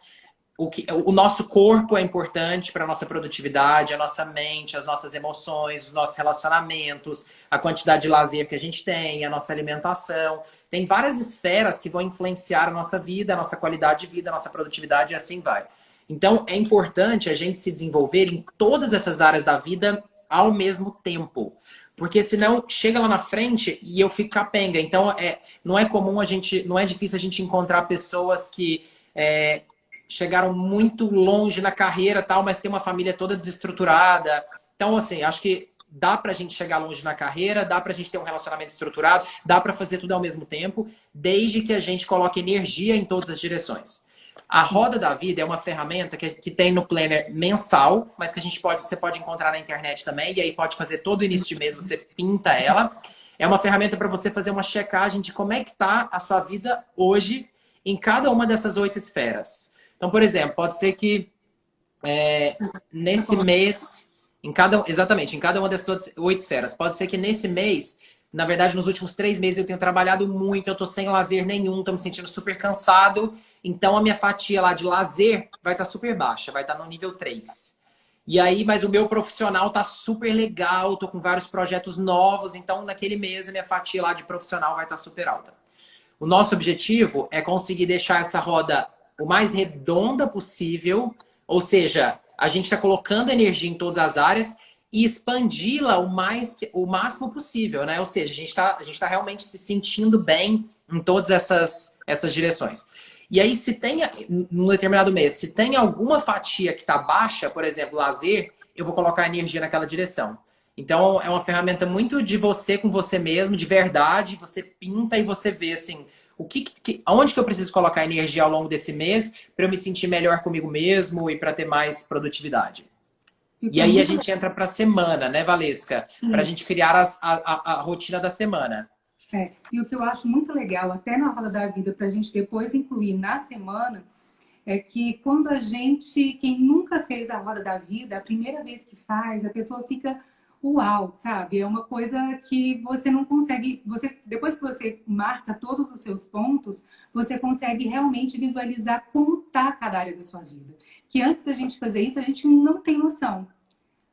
O nosso corpo é importante para a nossa produtividade, a nossa mente, as nossas emoções, os nossos relacionamentos, a quantidade de lazer que a gente tem, a nossa alimentação. Tem várias esferas que vão influenciar a nossa vida, a nossa qualidade de vida, a nossa produtividade e assim vai. Então, é importante a gente se desenvolver em todas essas áreas da vida ao mesmo tempo. Porque senão chega lá na frente e eu fico capenga. Então, não é comum não é difícil a gente encontrar pessoas que chegaram muito longe na carreira, tal, mas tem uma família toda desestruturada. Então, assim, acho que dá pra gente chegar longe na carreira, dá pra gente ter um relacionamento estruturado, dá pra fazer tudo ao mesmo tempo, desde que a gente coloque energia em todas as direções. A roda da vida é uma ferramenta que tem no planner mensal, mas que você pode encontrar na internet também, e aí pode fazer todo início de mês, você pinta ela. É uma ferramenta para você fazer uma checagem de como é que tá a sua vida hoje em cada uma dessas 8 esferas. Então, por exemplo, pode ser que nesse mês, exatamente, em cada uma dessas 8 esferas, pode ser que nesse mês, na verdade, nos últimos 3 meses eu tenho trabalhado muito, eu tô sem lazer nenhum, tô me sentindo super cansado, então a minha fatia lá de lazer vai estar super baixa, vai estar no nível 3. E aí, mas o meu profissional tá super legal, tô com vários projetos novos, então naquele mês a minha fatia lá de profissional vai estar super alta. O nosso objetivo é conseguir deixar essa roda o mais redonda possível, ou seja, a gente está colocando energia em todas as áreas e expandi-la o máximo possível, né? Ou seja, a gente tá realmente se sentindo bem em todas essas direções. E aí, se tem, num determinado mês, se tem alguma fatia que está baixa, por exemplo, lazer, eu vou colocar energia naquela direção. Então, é uma ferramenta muito de você com você mesmo, de verdade. Você pinta e você vê, assim, onde que eu preciso colocar energia ao longo desse mês para eu me sentir melhor comigo mesmo e para ter mais produtividade. E E é aí a muito gente entra para a semana, né, Valesca? Para a legal. gente criar a rotina da semana. E o que eu acho muito legal, até na roda da vida, para a gente depois incluir na semana, é que quando quem nunca fez a roda da vida, a primeira vez que faz, a pessoa fica uau, sabe? É uma coisa que você não consegue, depois que você marca todos os seus pontos, você consegue realmente visualizar como tá cada área da sua vida. Que antes da gente fazer isso, a gente não tem noção,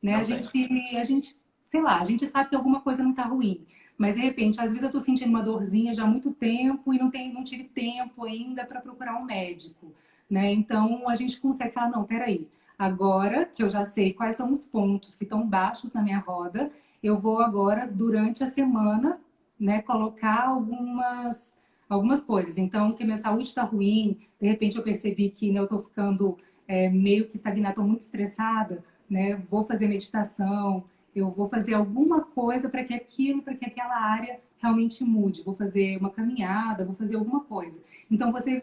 né? Não tem. A gente, sei lá, a gente sabe que alguma coisa não tá ruim. Mas de repente, às vezes eu tô sentindo uma dorzinha já há muito tempo e não tive tempo ainda para procurar um médico, né? Então a gente consegue falar, não, peraí, agora que eu já sei quais são os pontos que estão baixos na minha roda, eu vou agora, durante a semana, né, colocar algumas coisas. Então, se minha saúde está ruim, de repente eu percebi que, né, eu estou ficando meio que estagnada, estou muito estressada, né? Vou fazer meditação, eu vou fazer alguma coisa para que aquela área realmente mude. Vou fazer uma caminhada, vou fazer alguma coisa. Então você,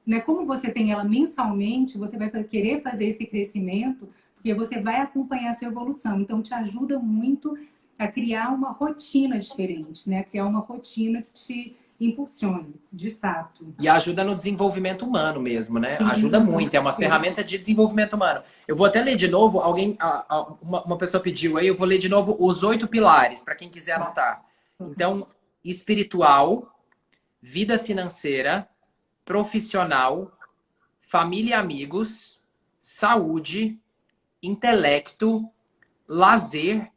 né, como você tem ela mensalmente, você vai querer fazer esse crescimento, porque você vai acompanhar a sua evolução. Então te ajuda muito a criar uma rotina diferente, né? Criar uma rotina que te impulsione, de fato. E ajuda no desenvolvimento humano mesmo, né? Ajuda Sim, com muito, é uma certeza. ferramenta de desenvolvimento humano. Eu vou até ler de novo, uma pessoa pediu aí, eu vou ler de novo os 8 pilares, para quem quiser Tá. anotar. Então, espiritual, vida financeira, profissional, família e amigos, saúde, intelecto, lazer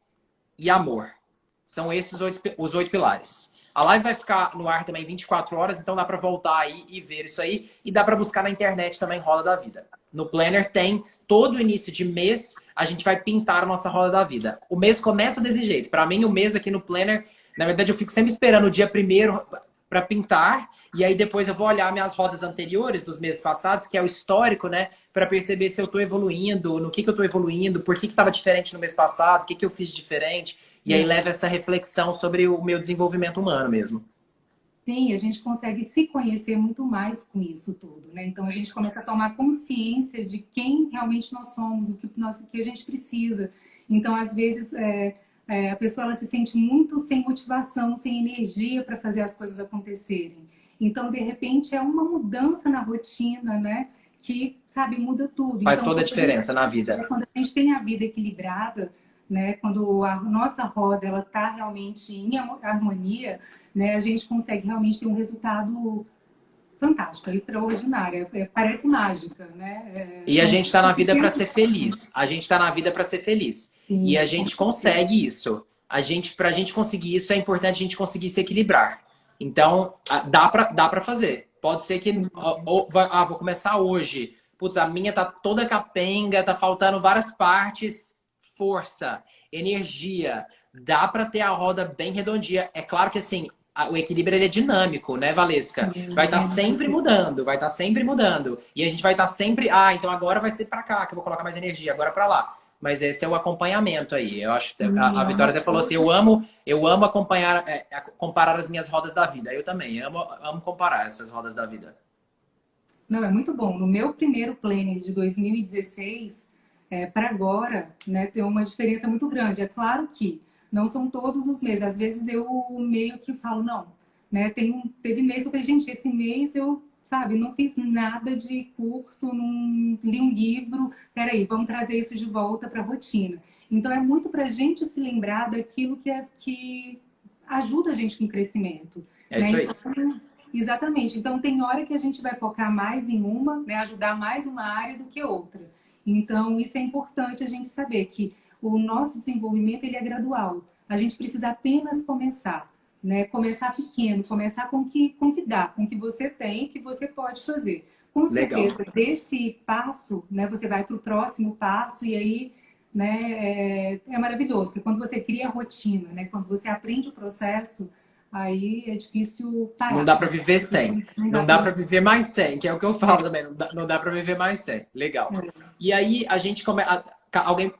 e amor. São esses os 8 pilares. A live vai ficar no ar também 24 horas, então dá para voltar aí e ver isso aí. E dá para buscar na internet também Roda da Vida. No Planner tem todo início de mês, a gente vai pintar a nossa Roda da Vida. O mês começa desse jeito. Para mim, o mês aqui no Planner, na verdade, eu fico sempre esperando o dia primeiro para pintar. E aí depois eu vou olhar minhas rodas anteriores dos meses passados, que é o histórico, né? Para perceber se eu estou evoluindo, no que eu estou evoluindo, por que estava diferente no mês passado, o que eu fiz de diferente. E aí leva essa reflexão sobre o meu desenvolvimento humano mesmo. Sim, a gente consegue se conhecer muito mais com isso tudo, né? Então a gente começa a tomar consciência de quem realmente nós somos, o que a gente precisa. Então, às vezes, a pessoa ela se sente muito sem motivação, sem energia para fazer as coisas acontecerem. Então, de repente, é uma mudança na rotina, né? Que, sabe, muda tudo. Faz Então, toda a diferença na vida. quando a gente tem a vida equilibrada, né? Quando a nossa roda ela está realmente em harmonia, né? A gente consegue realmente ter um resultado fantástico, extraordinário. Parece mágica, né? E a São gente está na vida para pequenas ser feliz. A gente está na vida para ser feliz. E sim, a com gente certeza. consegue isso. Para a gente conseguir isso, é importante a gente conseguir se equilibrar. Então, dá para fazer. Pode ser que, vou começar hoje. Putz, a minha tá toda capenga, tá faltando várias partes. Força, energia. Dá para ter a roda bem redondinha. É claro que assim, o equilíbrio ele é dinâmico, né, Valesca? Vai estar sempre mudando, vai estar sempre mudando. E a gente vai estar sempre, então agora vai ser para cá que eu vou colocar mais energia, agora para lá. Mas esse é o acompanhamento aí. Eu acho a Vitória até falou assim, eu amo acompanhar, comparar as minhas rodas da vida. Eu também amo comparar essas rodas da vida. Não, é muito bom. No meu primeiro planner de 2016, para agora, né, tem uma diferença muito grande. É claro que não são todos os meses. Às vezes eu meio que falo, não, né? Teve mês que eu falei, gente, esse mês eu, sabe, não fiz nada de curso, não li um livro. Peraí, vamos trazer isso de volta para a rotina. Então é muito para a gente se lembrar daquilo que ajuda a gente no crescimento. É Né? isso aí. Então, exatamente. Então, tem hora que a gente vai focar mais em uma, né, ajudar mais uma área do que outra. Então, isso é importante a gente saber que o nosso desenvolvimento ele é gradual. A gente precisa apenas começar, né? Começar pequeno, começar com o que dá, com o que você tem, que você pode fazer. Com Legal. certeza, desse passo, né, você vai para o próximo passo e aí, né, é maravilhoso. Porque quando você cria a rotina, né, quando você aprende o processo, aí é difícil Não parar. dá para viver sem. Não dá Não dá para. para viver mais sem, que é o que eu falo também. Não dá para viver mais sem. Legal. E aí a gente começa. Alguém.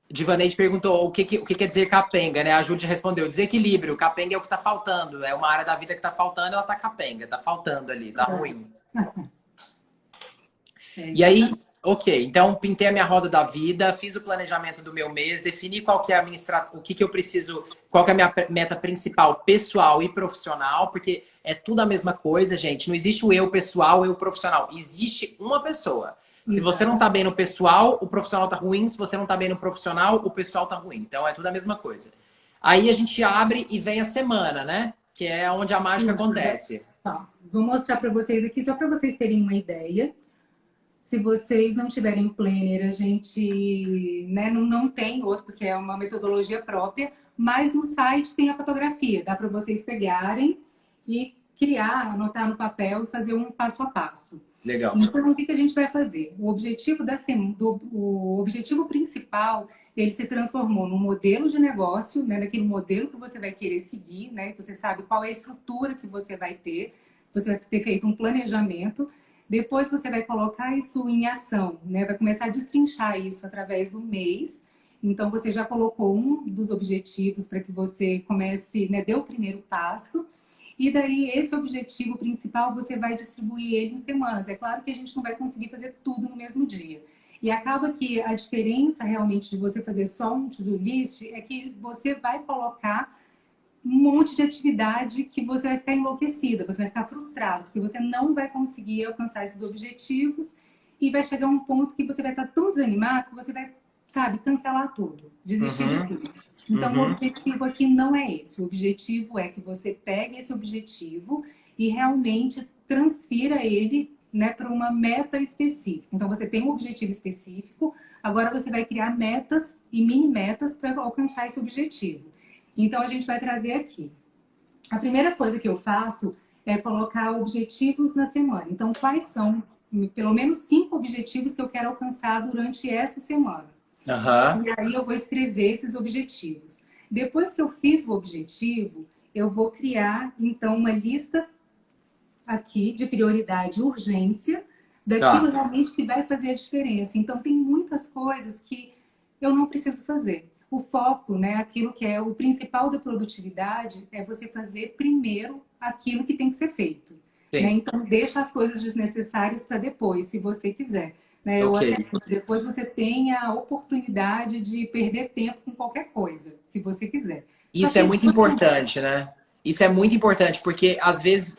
Divaneide perguntou o que quer dizer capenga, né? A Júlia respondeu: desequilíbrio. Capenga é o que está faltando. É uma área da vida que está faltando, ela está capenga, está faltando ali, está ruim. E aí, Exatamente. ok, então pintei a minha roda da vida, fiz o planejamento do meu mês, defini qual que é a minha o que eu preciso, qual que é a minha meta principal, pessoal e profissional, porque é tudo a mesma coisa, gente. Não existe o eu pessoal, o eu profissional. Existe uma pessoa. Se você não tá bem no pessoal, o profissional tá ruim. Se você não tá bem no profissional, o pessoal tá ruim. Então é tudo a mesma coisa. Aí a gente abre e vem a semana, né? Que é onde a mágica acontece. Tá. Vou mostrar para vocês aqui, só para vocês terem uma ideia. Se vocês não tiverem planner, a gente, né, não tem outro, porque é uma metodologia própria, mas no site tem a fotografia. Dá para vocês pegarem e criar, anotar no papel e fazer um passo a passo. Legal. Então, o que a gente vai fazer? O objetivo o objetivo principal, ele se transformou num modelo de negócio, né, naquele modelo que você vai querer seguir, né, que você sabe qual é a estrutura que você vai ter, você vai ter feito um planejamento. Depois você vai colocar isso em ação, né? Vai começar a destrinchar isso através do mês. Então você já colocou um dos objetivos para que você comece, né, dê o primeiro passo. E daí esse objetivo principal você vai distribuir ele em semanas. É claro que a gente não vai conseguir fazer tudo no mesmo dia. E acaba que a diferença realmente de você fazer só um to-do list é que você vai colocar um monte de atividade que você vai ficar enlouquecida, você vai ficar frustrado, porque você não vai conseguir alcançar esses objetivos e vai chegar um ponto que você vai estar tão desanimado que você vai, sabe, cancelar tudo, desistir de tudo. Então, o objetivo aqui não é esse. O objetivo é que você pegue esse objetivo e realmente transfira ele, né, para uma meta específica. Então, você tem um objetivo específico, agora você vai criar metas e mini metas para alcançar esse objetivo. Então, a gente vai trazer aqui. A primeira coisa que eu faço é colocar objetivos na semana. Então, quais são, pelo menos 5 objetivos que eu quero alcançar durante essa semana. E aí eu vou escrever esses objetivos. Depois que eu fiz o objetivo, eu vou criar, então, uma lista aqui de prioridade e urgência daquilo realmente que vai fazer a diferença. Então, tem muitas coisas que eu não preciso fazer. O foco, né, aquilo que é o principal da produtividade, é você fazer primeiro aquilo que tem que ser feito. Né? Então, deixa as coisas desnecessárias para depois, se você quiser. né? Eu Ok. até depois você tem a oportunidade de perder tempo com qualquer coisa, se você quiser. Só Isso é que muito importante, né? Isso é muito importante, porque às vezes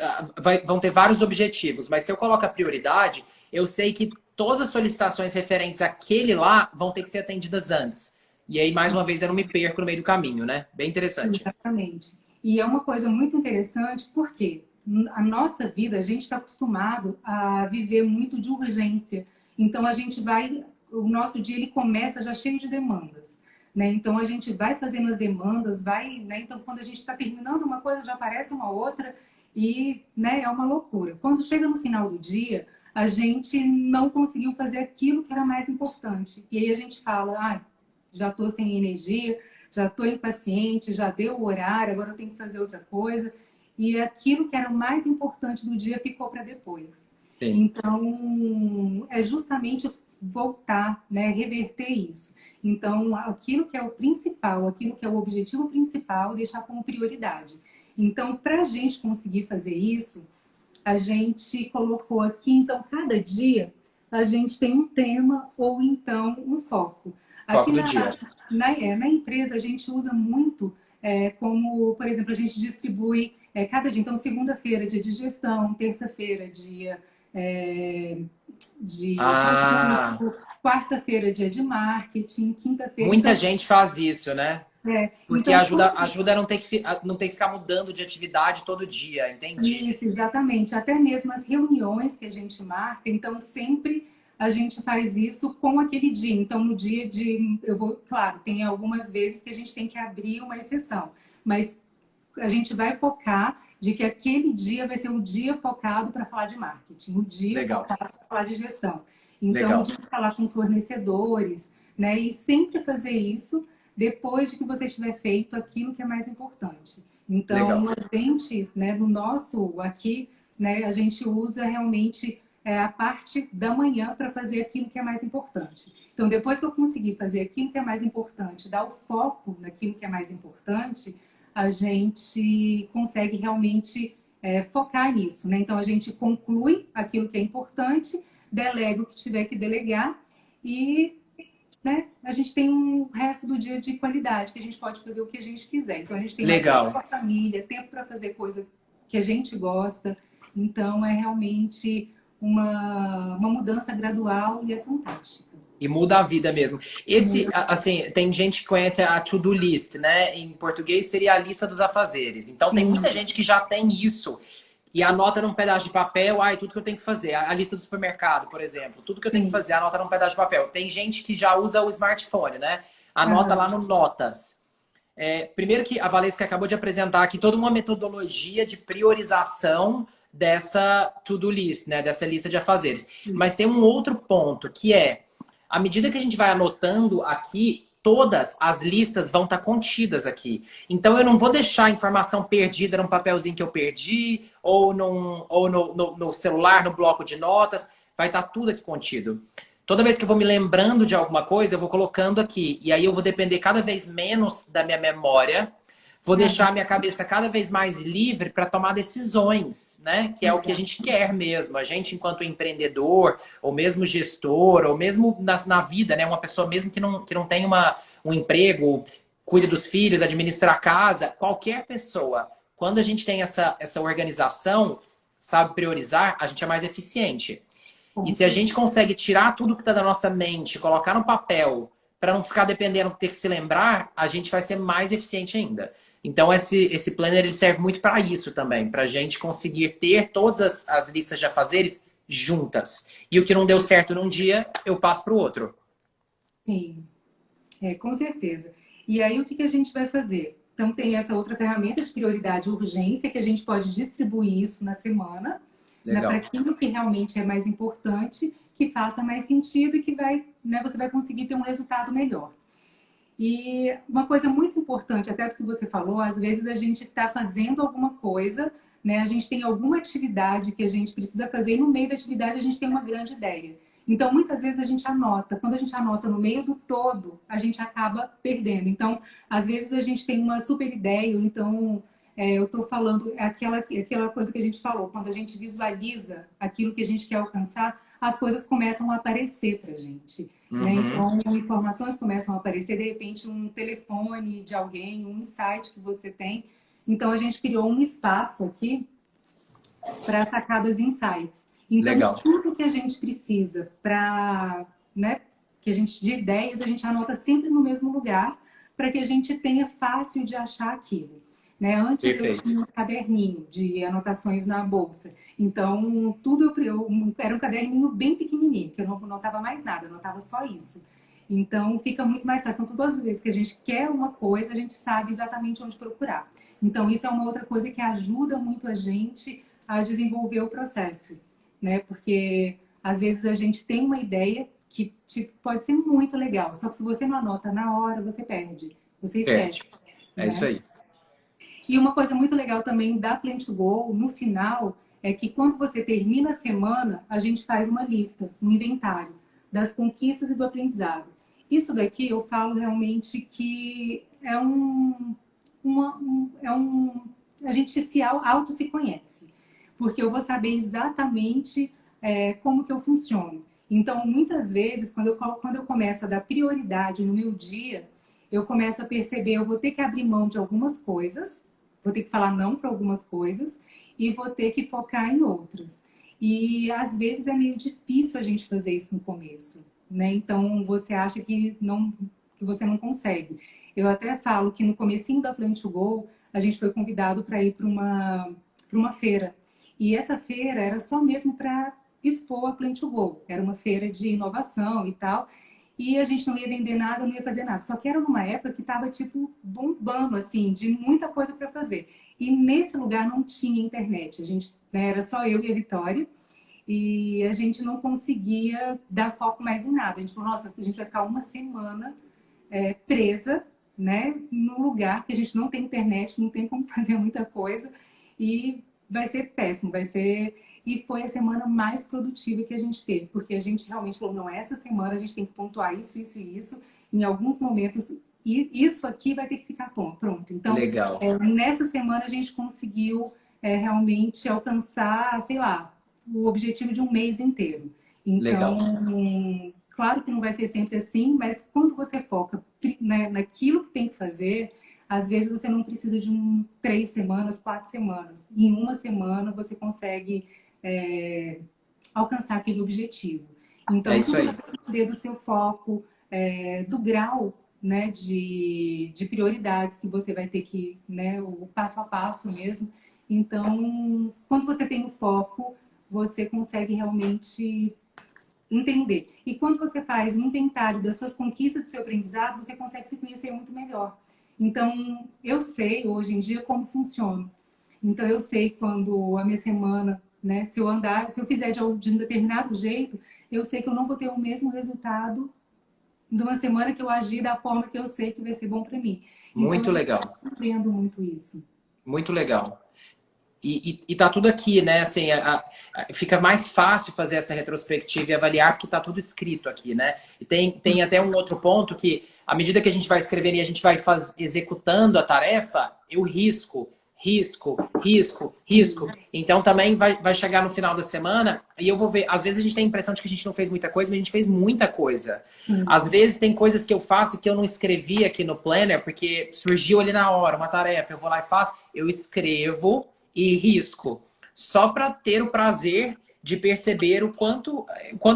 vão ter vários objetivos, mas se eu coloco a prioridade, eu sei que todas as solicitações referentes àquele lá vão ter que ser atendidas antes. E aí, mais uma vez, eu não me perco no meio do caminho, né? Bem interessante. exatamente. E é uma coisa muito interessante porque a nossa vida, a gente está acostumado a viver muito de urgência. Então a gente vai, o nosso dia ele começa já cheio de demandas, né? Então a gente vai fazendo as demandas, vai, né? Então quando a gente está terminando uma coisa já aparece uma outra e, né? É uma loucura. Quando chega no final do dia, a gente não conseguiu fazer aquilo que era mais importante. E aí a gente fala, ah, já estou sem energia, já estou impaciente, já deu o horário, agora eu tenho que fazer outra coisa. E aquilo que era o mais importante do dia ficou para depois. Sim, Então, é justamente voltar, né, reverter isso. Então, aquilo que é o principal, aquilo que é o objetivo principal, deixar como prioridade. Então, para a gente conseguir fazer isso, a gente colocou aqui, então, cada dia a gente tem um tema ou então um foco. foco Aqui do dia. na empresa a gente usa muito como, por exemplo, a gente distribui cada dia. Então, segunda-feira, dia de gestão, terça-feira, dia de Ah, recurso, quarta-feira, dia de marketing, quinta-feira. muita Então, gente faz isso, né? Porque então ajuda a não ter que ficar mudando de atividade todo dia, entendi. isso, exatamente. Até mesmo as reuniões que a gente marca, então sempre a gente faz isso com aquele dia. Então, no dia de. Eu vou, claro, tem algumas vezes que a gente tem que abrir uma exceção, mas a gente vai focar de que aquele dia vai ser um dia focado para falar de marketing, um dia Legal, focado para falar de gestão. Então, legal, de falar com os fornecedores, né? E sempre fazer isso depois de que você tiver feito aquilo que é mais importante. Então, legal. a gente, né, no nosso aqui, né, a gente usa realmente a parte da manhã para fazer aquilo que é mais importante. Então, depois que eu conseguir fazer aquilo que é mais importante, dar o foco naquilo que é mais importante, a gente consegue realmente focar nisso, né? Então, a gente conclui aquilo que é importante, delega o que tiver que delegar e, né, a gente tem um resto do dia de qualidade, que a gente pode fazer o que a gente quiser. Então, a gente tem mais tempo com Legal. a família, tempo para fazer coisa que a gente gosta. Então, é realmente uma mudança gradual e é fantástica. E muda a vida mesmo. Assim, tem gente que conhece a to-do list, né? Em português seria a lista dos afazeres. Então, tem Sim, muita gente que já tem isso e anota num pedaço de papel, ai, tudo que eu tenho que fazer. A lista do supermercado, por exemplo. Tudo que eu tenho que sim. fazer, anota num pedaço de papel. Tem gente que já usa o smartphone, né? Anota Aham, lá no Notas. Primeiro que a Valesca acabou de apresentar aqui toda uma metodologia de priorização dessa to-do list, né? Dessa lista de afazeres. Mas tem um outro ponto que é, à medida que a gente vai anotando aqui, todas as listas vão estar contidas aqui. Então eu não vou deixar a informação perdida num papelzinho que eu perdi, ou no celular, no bloco de notas. Vai estar tudo aqui contido. Toda vez que eu vou me lembrando de alguma coisa, eu vou colocando aqui. E aí eu vou depender cada vez menos da minha memória. Vou deixar a minha cabeça cada vez mais livre para tomar decisões, né? Que é o que a exato. gente quer mesmo. A gente, enquanto empreendedor, ou mesmo gestor, ou mesmo na vida, né? Uma pessoa mesmo que não tem um emprego, cuida dos filhos, administra a casa, qualquer pessoa, quando a gente tem essa organização, sabe priorizar, a gente é mais eficiente. E Com se a gente certeza. consegue tirar tudo que está da nossa mente, colocar no papel, para não ficar dependendo de ter que se lembrar, a gente vai ser mais eficiente ainda. Então, esse planner ele serve muito para isso também, para a gente conseguir ter todas as listas de afazeres juntas. E o que não deu certo num dia, eu passo para o outro. Sim, com certeza. E aí, o que que a gente vai fazer? Então, tem essa outra ferramenta de prioridade e urgência, que a gente pode distribuir isso na semana, né, para Legal. aquilo que realmente é mais importante, que faça mais sentido e que vai, né, você vai conseguir ter um resultado melhor. E uma coisa muito importante, até do que você falou, às vezes a gente está fazendo alguma coisa, né? A gente tem alguma atividade que a gente precisa fazer e no meio da atividade a gente tem uma grande ideia. Então, muitas vezes a gente anota. Quando a gente anota no meio do todo, a gente acaba perdendo. Então, às vezes a gente tem uma super ideia, ou então eu estou falando aquela coisa que a gente falou, quando a gente visualiza aquilo que a gente quer alcançar, as coisas começam a aparecer para a gente. Né? Uhum. Então, informações começam a aparecer, de repente, um telefone de alguém, um insight que você tem. Então, a gente criou um espaço aqui para sacadas e insights. Então, Legal. tudo que a gente precisa para, né, de ideias, a gente anota sempre no mesmo lugar para que a gente tenha fácil de achar aquilo. Né? Antes eu Perfeito. tinha um caderninho de anotações na bolsa. Então, era um caderninho bem pequenininho, que eu não anotava mais nada, eu anotava só isso. Então, fica muito mais fácil. Então, todas as vezes que a gente quer uma coisa, a gente sabe exatamente onde procurar. Então, isso é uma outra coisa que ajuda muito a gente a desenvolver o processo, né? Porque às vezes a gente tem uma ideia que tipo, pode ser muito legal, só que se você não anota na hora, você perde, você esquece, Perde. É isso né? aí. E uma coisa muito legal também da Plant to Go, no final, é que quando você termina a semana, a gente faz uma lista, um inventário das conquistas e do aprendizado. Isso daqui eu falo realmente que é a gente auto se conhece, porque eu vou saber exatamente como que eu funciono. Então, muitas vezes, quando eu começo a dar prioridade no meu dia, eu começo a perceber, eu vou ter que abrir mão de algumas coisas, vou ter que falar não para algumas coisas e vou ter que focar em outras. E às vezes é meio difícil a gente fazer isso no começo, né? Então você acha que você não consegue. Eu até falo que no comecinho da Plant to Go, a gente foi convidado para ir para uma feira. E essa feira era só mesmo para expor a Plant to Go. Era uma feira de inovação e tal. E a gente não ia vender nada, não ia fazer nada. Só que era numa época que estava, tipo, bombando, assim, de muita coisa para fazer. E nesse lugar não tinha internet. A gente, né, era só eu e a Vitória. E a gente não conseguia dar foco mais em nada. A gente falou, nossa, a gente vai ficar uma semana presa, né, num lugar que a gente não tem internet, não tem como fazer muita coisa. E vai ser péssimo, vai ser... E foi a semana mais produtiva que a gente teve, porque a gente realmente falou, não, essa semana a gente tem que pontuar isso, isso e isso. Em alguns momentos, e isso aqui vai ter que ficar pronto. Então, Legal. nessa semana a gente conseguiu realmente alcançar, sei lá, o objetivo de um mês inteiro. Então, Legal. claro que não vai ser sempre assim, mas quando você foca, né, naquilo que tem que fazer, às vezes você não precisa de 3 semanas, 4 semanas. Em uma semana você consegue alcançar aquele objetivo. É Então, isso tudo vai aí. depender do seu foco, do grau, né, de prioridades que você vai ter que, né, o passo a passo mesmo. Então, quando você tem o foco, você consegue realmente entender. E quando você faz um inventário das suas conquistas, do seu aprendizado, você consegue se conhecer muito melhor. Então, eu sei hoje em dia como funciona. Então, eu sei quando a minha semana, né, se eu fizer de um determinado jeito, eu sei que eu não vou ter o mesmo resultado de uma semana que eu agir da forma que eu sei que vai ser bom para mim. Então, a Muito gente legal. está aprendendo muito isso. Muito legal. E tá tudo aqui, né? Assim, fica mais fácil fazer essa retrospectiva e avaliar porque tá tudo escrito aqui, né? E tem até um outro ponto que, à medida que a gente vai escrevendo e a gente vai executando a tarefa, eu risco, risco, risco, risco. Então também vai chegar no final da semana e eu vou ver. Às vezes a gente tem a impressão de que a gente não fez muita coisa, mas a gente fez muita coisa. Às vezes tem coisas que eu faço que eu não escrevi aqui no planner, porque surgiu ali na hora uma tarefa, eu vou lá e faço, eu escrevo e risco, só para ter o prazer de perceber o quanto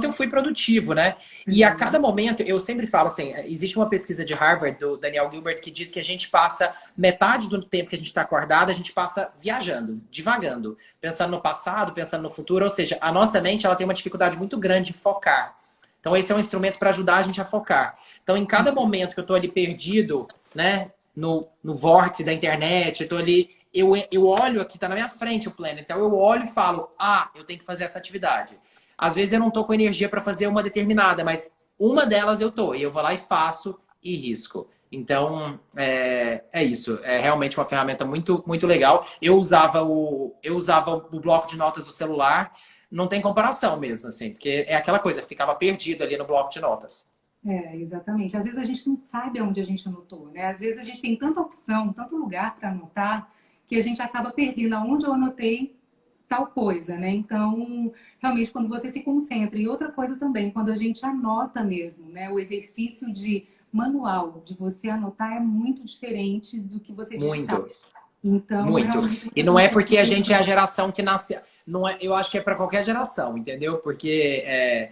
eu fui produtivo, né? E a cada momento, eu sempre falo assim, existe uma pesquisa de Harvard, do Daniel Gilbert, que diz que a gente passa metade do tempo que a gente está acordado, a gente passa viajando, divagando, pensando no passado, pensando no futuro, ou seja, a nossa mente ela tem uma dificuldade muito grande de focar. Então esse é um instrumento para ajudar a gente a focar. Então em cada momento que eu estou ali perdido, né, no vórtice da internet, eu estou ali eu olho aqui, tá na minha frente o planner. Então eu olho e falo, eu tenho que fazer essa atividade. Às vezes eu não tô com energia para fazer uma determinada, mas uma delas eu tô. E eu vou lá e faço e risco. Então, é isso. É realmente uma ferramenta muito, muito legal. Eu usava o bloco de notas do celular. Não tem comparação mesmo, assim. Porque é aquela coisa, ficava perdido ali no bloco de notas. Exatamente. Às vezes a gente não sabe onde a gente anotou, né? Às vezes a gente tem tanta opção, tanto lugar para anotar, que a gente acaba perdendo aonde eu anotei tal coisa, né? Então, realmente, quando você se concentra. E outra coisa também, quando a gente anota mesmo, né? O exercício de manual, de você anotar, é muito diferente do que você digitar. Muito. Então, Muito. realmente, E você não é consegue porque a gente é a perder. geração que nasce. Não é, eu acho que é para qualquer geração, entendeu? Porque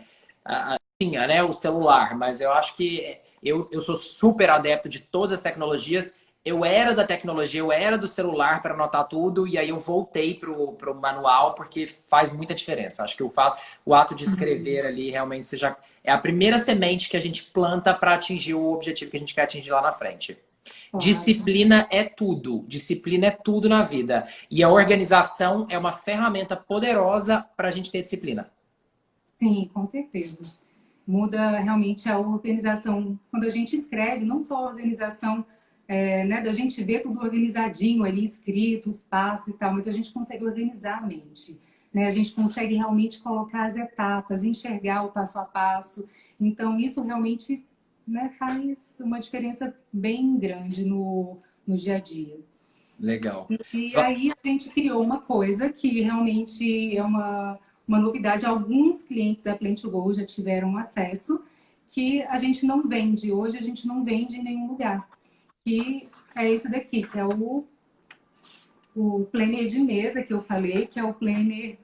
tinha, né, o celular, mas eu acho que eu sou super adepto de todas as tecnologias. Eu era da tecnologia, eu era do celular para anotar tudo, e aí eu voltei pro manual porque faz muita diferença. Acho que o ato de escrever ali realmente seja, é a primeira semente que a gente planta para atingir o objetivo que a gente quer atingir lá na frente. Claro. Disciplina é tudo. Disciplina é tudo na vida. E a organização é uma ferramenta poderosa para a gente ter disciplina. Sim, com certeza. Muda realmente a organização. Quando a gente escreve, não só a organização, né, da gente ver tudo organizadinho ali, escrito, os passos e tal, mas a gente consegue organizar a mente. Né? A gente consegue realmente colocar as etapas, enxergar o passo a passo. Então, isso realmente, né, faz uma diferença bem grande no dia a dia. Legal. E aí a gente criou uma coisa que realmente é uma novidade. Alguns clientes da Plant to Go já tiveram acesso, que a gente não vende. Hoje a gente não vende em nenhum lugar. Que é esse daqui, que é o planner de mesa que eu falei, que é o planner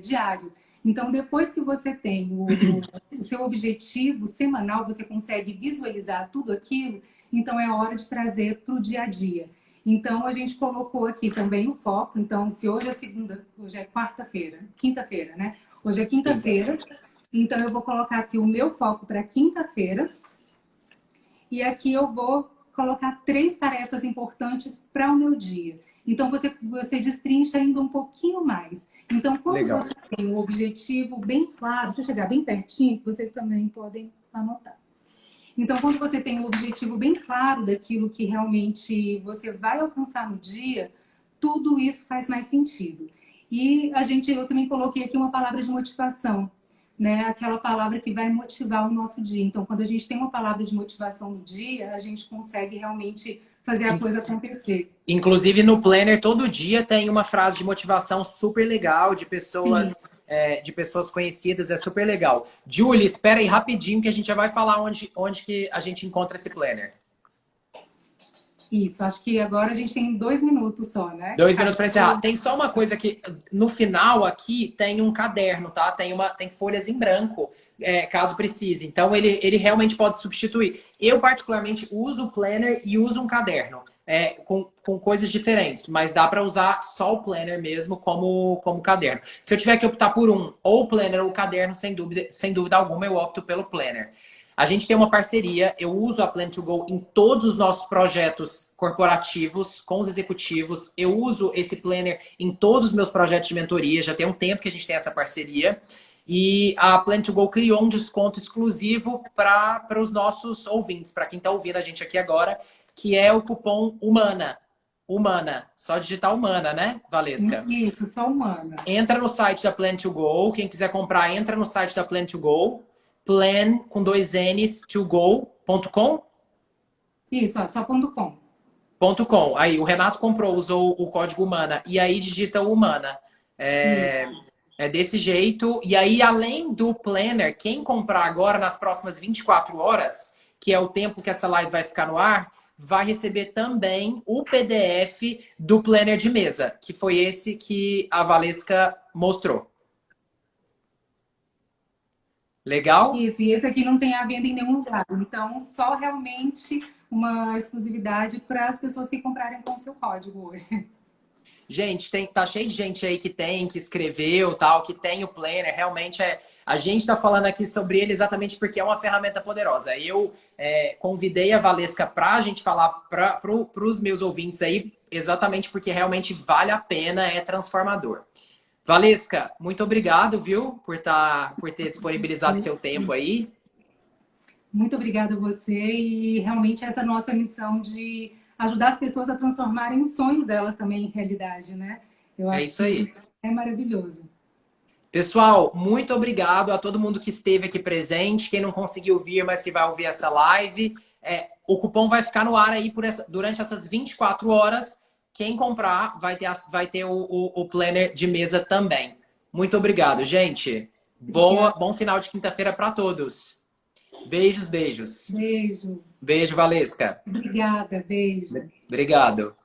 diário. Então, depois que você tem o seu objetivo semanal, você consegue visualizar tudo aquilo, então é hora de trazer para o dia a dia. Então, a gente colocou aqui também o foco. Então, se hoje é segunda, hoje é quarta-feira, quinta-feira, né? Hoje é Quinta. quinta-feira, então eu vou colocar aqui o meu foco para quinta-feira. E aqui eu vou colocar 3 tarefas importantes para o meu dia. Então, você destrincha ainda um pouquinho mais. Então, quando Legal. você tem um objetivo bem claro, deixa eu chegar bem pertinho, que vocês também podem anotar. Então, quando você tem um objetivo bem claro daquilo que realmente você vai alcançar no dia, tudo isso faz mais sentido. E eu também coloquei aqui uma palavra de motivação, né? Aquela palavra que vai motivar o nosso dia. Então, quando a gente tem uma palavra de motivação no dia, a gente consegue realmente fazer a coisa acontecer. Inclusive no Planner, todo dia tem uma frase de motivação super legal Sim. de pessoas conhecidas, é super legal. Julie, espera aí rapidinho que a gente já vai falar onde que a gente encontra esse Planner. Isso, acho que agora a gente tem 2 minutos só, né? 2 minutos para encerrar. Tem só uma coisa que no final aqui tem um caderno, tá? Tem folhas em branco, caso precise. Então ele realmente pode substituir. Eu particularmente uso o planner e uso um caderno, com coisas diferentes, mas dá para usar só o planner mesmo como caderno. Se eu tiver que optar por um, ou o planner ou o caderno, sem dúvida alguma, eu opto pelo planner. A gente tem uma parceria, eu uso a Plan2Go em todos os nossos projetos corporativos, com os executivos. Eu uso esse planner em todos os meus projetos de mentoria, já tem um tempo que a gente tem essa parceria. E a Plan2Go criou um desconto exclusivo para os nossos ouvintes, para quem está ouvindo a gente aqui agora, que é o cupom HUMANA. Humana, só digitar Humana, né, Valesca? Isso, só humana. Entra no site da Plan2Go, quem quiser comprar, entra no site da Plan2Go, plan com 2 N's, to go.com. Isso, ó, só ponto .com. .com. Aí, o Renato comprou, usou o código Humana. E aí digita o Humana. É, Isso. é desse jeito. E aí, além do planner, quem comprar agora nas próximas 24 horas, que é o tempo que essa live vai ficar no ar, vai receber também o PDF do planner de mesa, que foi esse que a Valesca mostrou. Legal? Isso, e esse aqui não tem a venda em nenhum lugar. Então, só realmente uma exclusividade para as pessoas que comprarem com o seu código hoje. Gente, tá cheio de gente aí que escreveu, tal, que tem o planner. Realmente a gente está falando aqui sobre ele exatamente porque é uma ferramenta poderosa. Eu convidei a Valesca para a gente falar para os meus ouvintes aí, exatamente porque realmente vale a pena, é transformador. Valesca, muito obrigado, viu, por ter disponibilizado seu tempo aí. Muito obrigada a você e realmente essa nossa missão de ajudar as pessoas a transformarem os sonhos delas também em realidade, né? Eu É acho isso aí. que é maravilhoso. Pessoal, muito obrigado a todo mundo que esteve aqui presente, quem não conseguiu vir, mas que vai ouvir essa live. O cupom vai ficar no ar aí durante essas 24 horas. quem comprar vai ter o planner de mesa também. Muito obrigado, gente. Bom final de quinta-feira para todos. Beijos, beijos. Beijo. Beijo, Valesca. Obrigada, beijo. Obrigado.